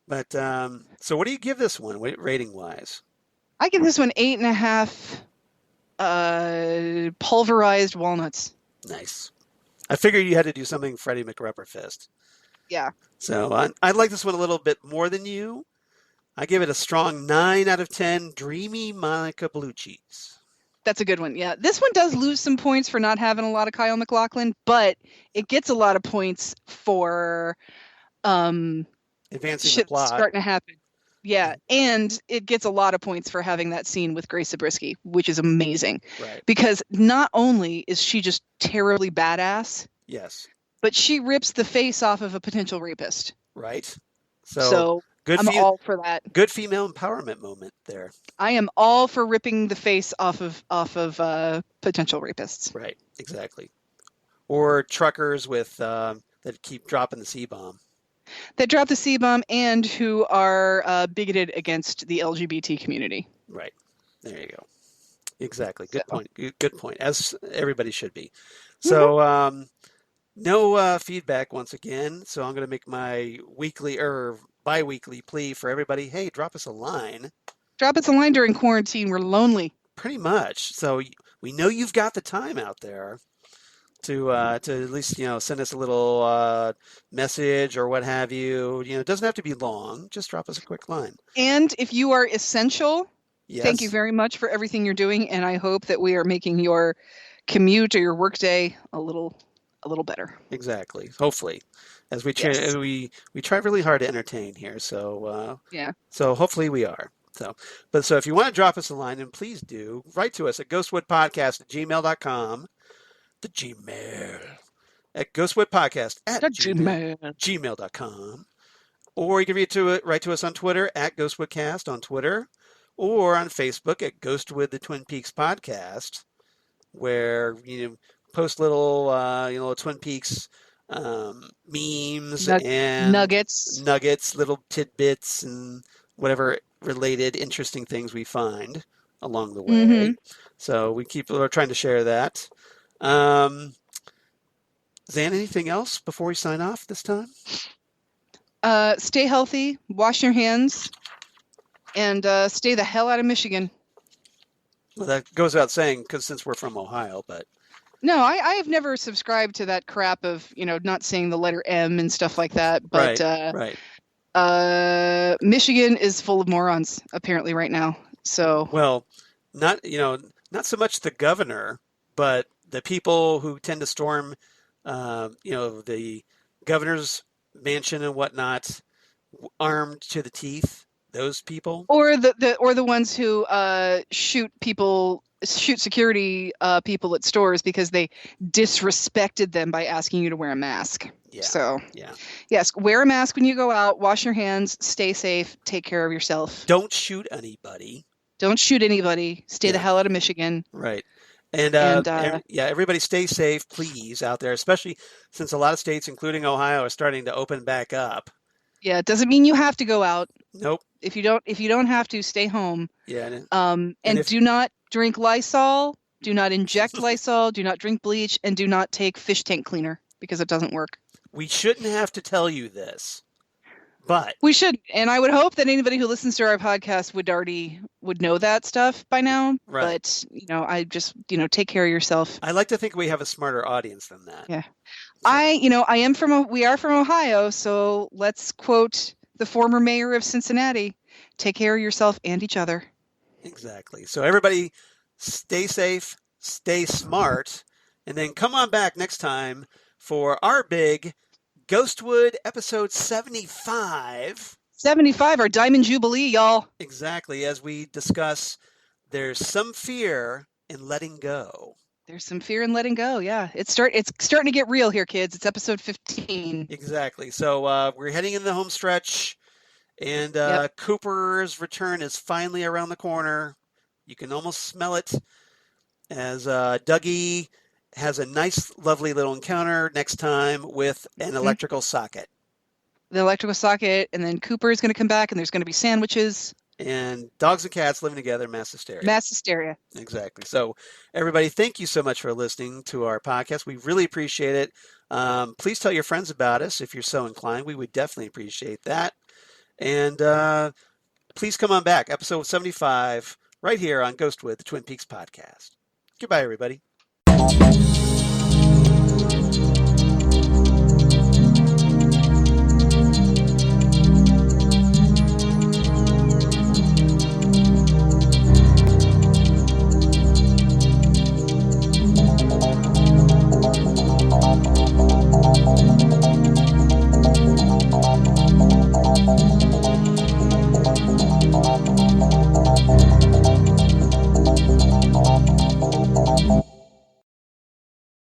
but so what do you give this one rating wise? I give this one 8.5 pulverized walnuts. Nice. I figured you had to do something Freddie McRubberfist. Yeah. So I like this one a little bit more than you. I give it a strong 9 out of 10 dreamy Monica Bellucci's. That's a good one. Yeah. This one does lose some points for not having a lot of Kyle MacLachlan, but it gets a lot of points for advancing the plot. Starting to happen. Yeah. And it gets a lot of points for having that scene with Grace Zabriskie, which is amazing. Right. Because not only is she just terribly badass. Yes. But she rips the face off of a potential rapist. Right. So I'm all for that. Good female empowerment moment there. I am all for ripping the face off of potential rapists. Right. Exactly. Or truckers with that keep dropping the C-bomb. That drop the C-bomb and who are bigoted against the LGBT community. Right. There you go. Exactly. Good point. Good point. As everybody should be. So no feedback once again. So I'm going to make my weekly or bi-weekly plea for everybody. Hey, drop us a line. Drop us a line during quarantine. We're lonely. Pretty much. So we know you've got the time out there to at least, send us a little message or what have you. It doesn't have to be long. Just drop us a quick line. And if you are essential, thank you very much for everything you're doing. And I hope that we are making your commute or your workday a little better. Exactly. Hopefully, as we we try really hard to entertain here. So So hopefully we are. So if you want to drop us a line, then please do write to us at ghostwoodpodcast@gmail.com. The Gmail at ghostwoodpodcast@gmail.com. Or you can write to us on Twitter at ghostwoodcast on Twitter, or on Facebook at Ghostwood the Twin Peaks Podcast, where post little Twin Peaks memes and nuggets, little tidbits, and whatever related interesting things we find along the way. Mm-hmm. So we're trying to share that. Xan, anything else before we sign off this time? Stay healthy, wash your hands, and stay the hell out of Michigan. Well, that goes without saying, because since we're from Ohio, but... No, I have never subscribed to that crap of, not saying the letter M and stuff like that. But right. Michigan is full of morons, apparently, right now. So... Well, not so much the governor, but the people who tend to storm, the governor's mansion and whatnot, armed to the teeth. Those people, or the ones who shoot security people at stores because they disrespected them by asking you to wear a mask. Yeah. So yes, wear a mask when you go out. Wash your hands. Stay safe. Take care of yourself. Don't shoot anybody. Stay the hell out of Michigan. Right. And everybody stay safe, please, out there, especially since a lot of states, including Ohio, are starting to open back up. Yeah, it doesn't mean you have to go out. Nope. If you don't have to, stay home. Yeah. And do not drink Lysol. Do not inject Lysol. Do not drink bleach, and do not take fish tank cleaner because it doesn't work. We shouldn't have to tell you this, but we should. And I would hope that anybody who listens to our podcast would know that stuff by now. Right. But I just take care of yourself. I like to think we have a smarter audience than that. Yeah. So. We are from Ohio, so let's quote the former mayor of Cincinnati: "Take care of yourself and each other." Exactly. So everybody, stay safe, stay smart, and then come on back next time for our big Ghostwood episode 75. 75, our Diamond Jubilee, y'all. Exactly, as we discuss there's some fear in letting go. There's some fear in letting go, yeah. It's starting to get real here, kids. It's episode 15. Exactly. So we're heading in the home stretch, and Cooper's return is finally around the corner. You can almost smell it as Dougie has a nice, lovely little encounter next time with an electrical socket. The electrical socket, and then Cooper is going to come back, and there's going to be sandwiches. And dogs and cats living together, mass hysteria. Mass hysteria. Exactly. So, everybody, thank you so much for listening to our podcast. We really appreciate it. Please tell your friends about us if you're so inclined. We would definitely appreciate that. And please come on back. Episode 75, right here on Ghostwood, the Twin Peaks podcast. Goodbye, everybody.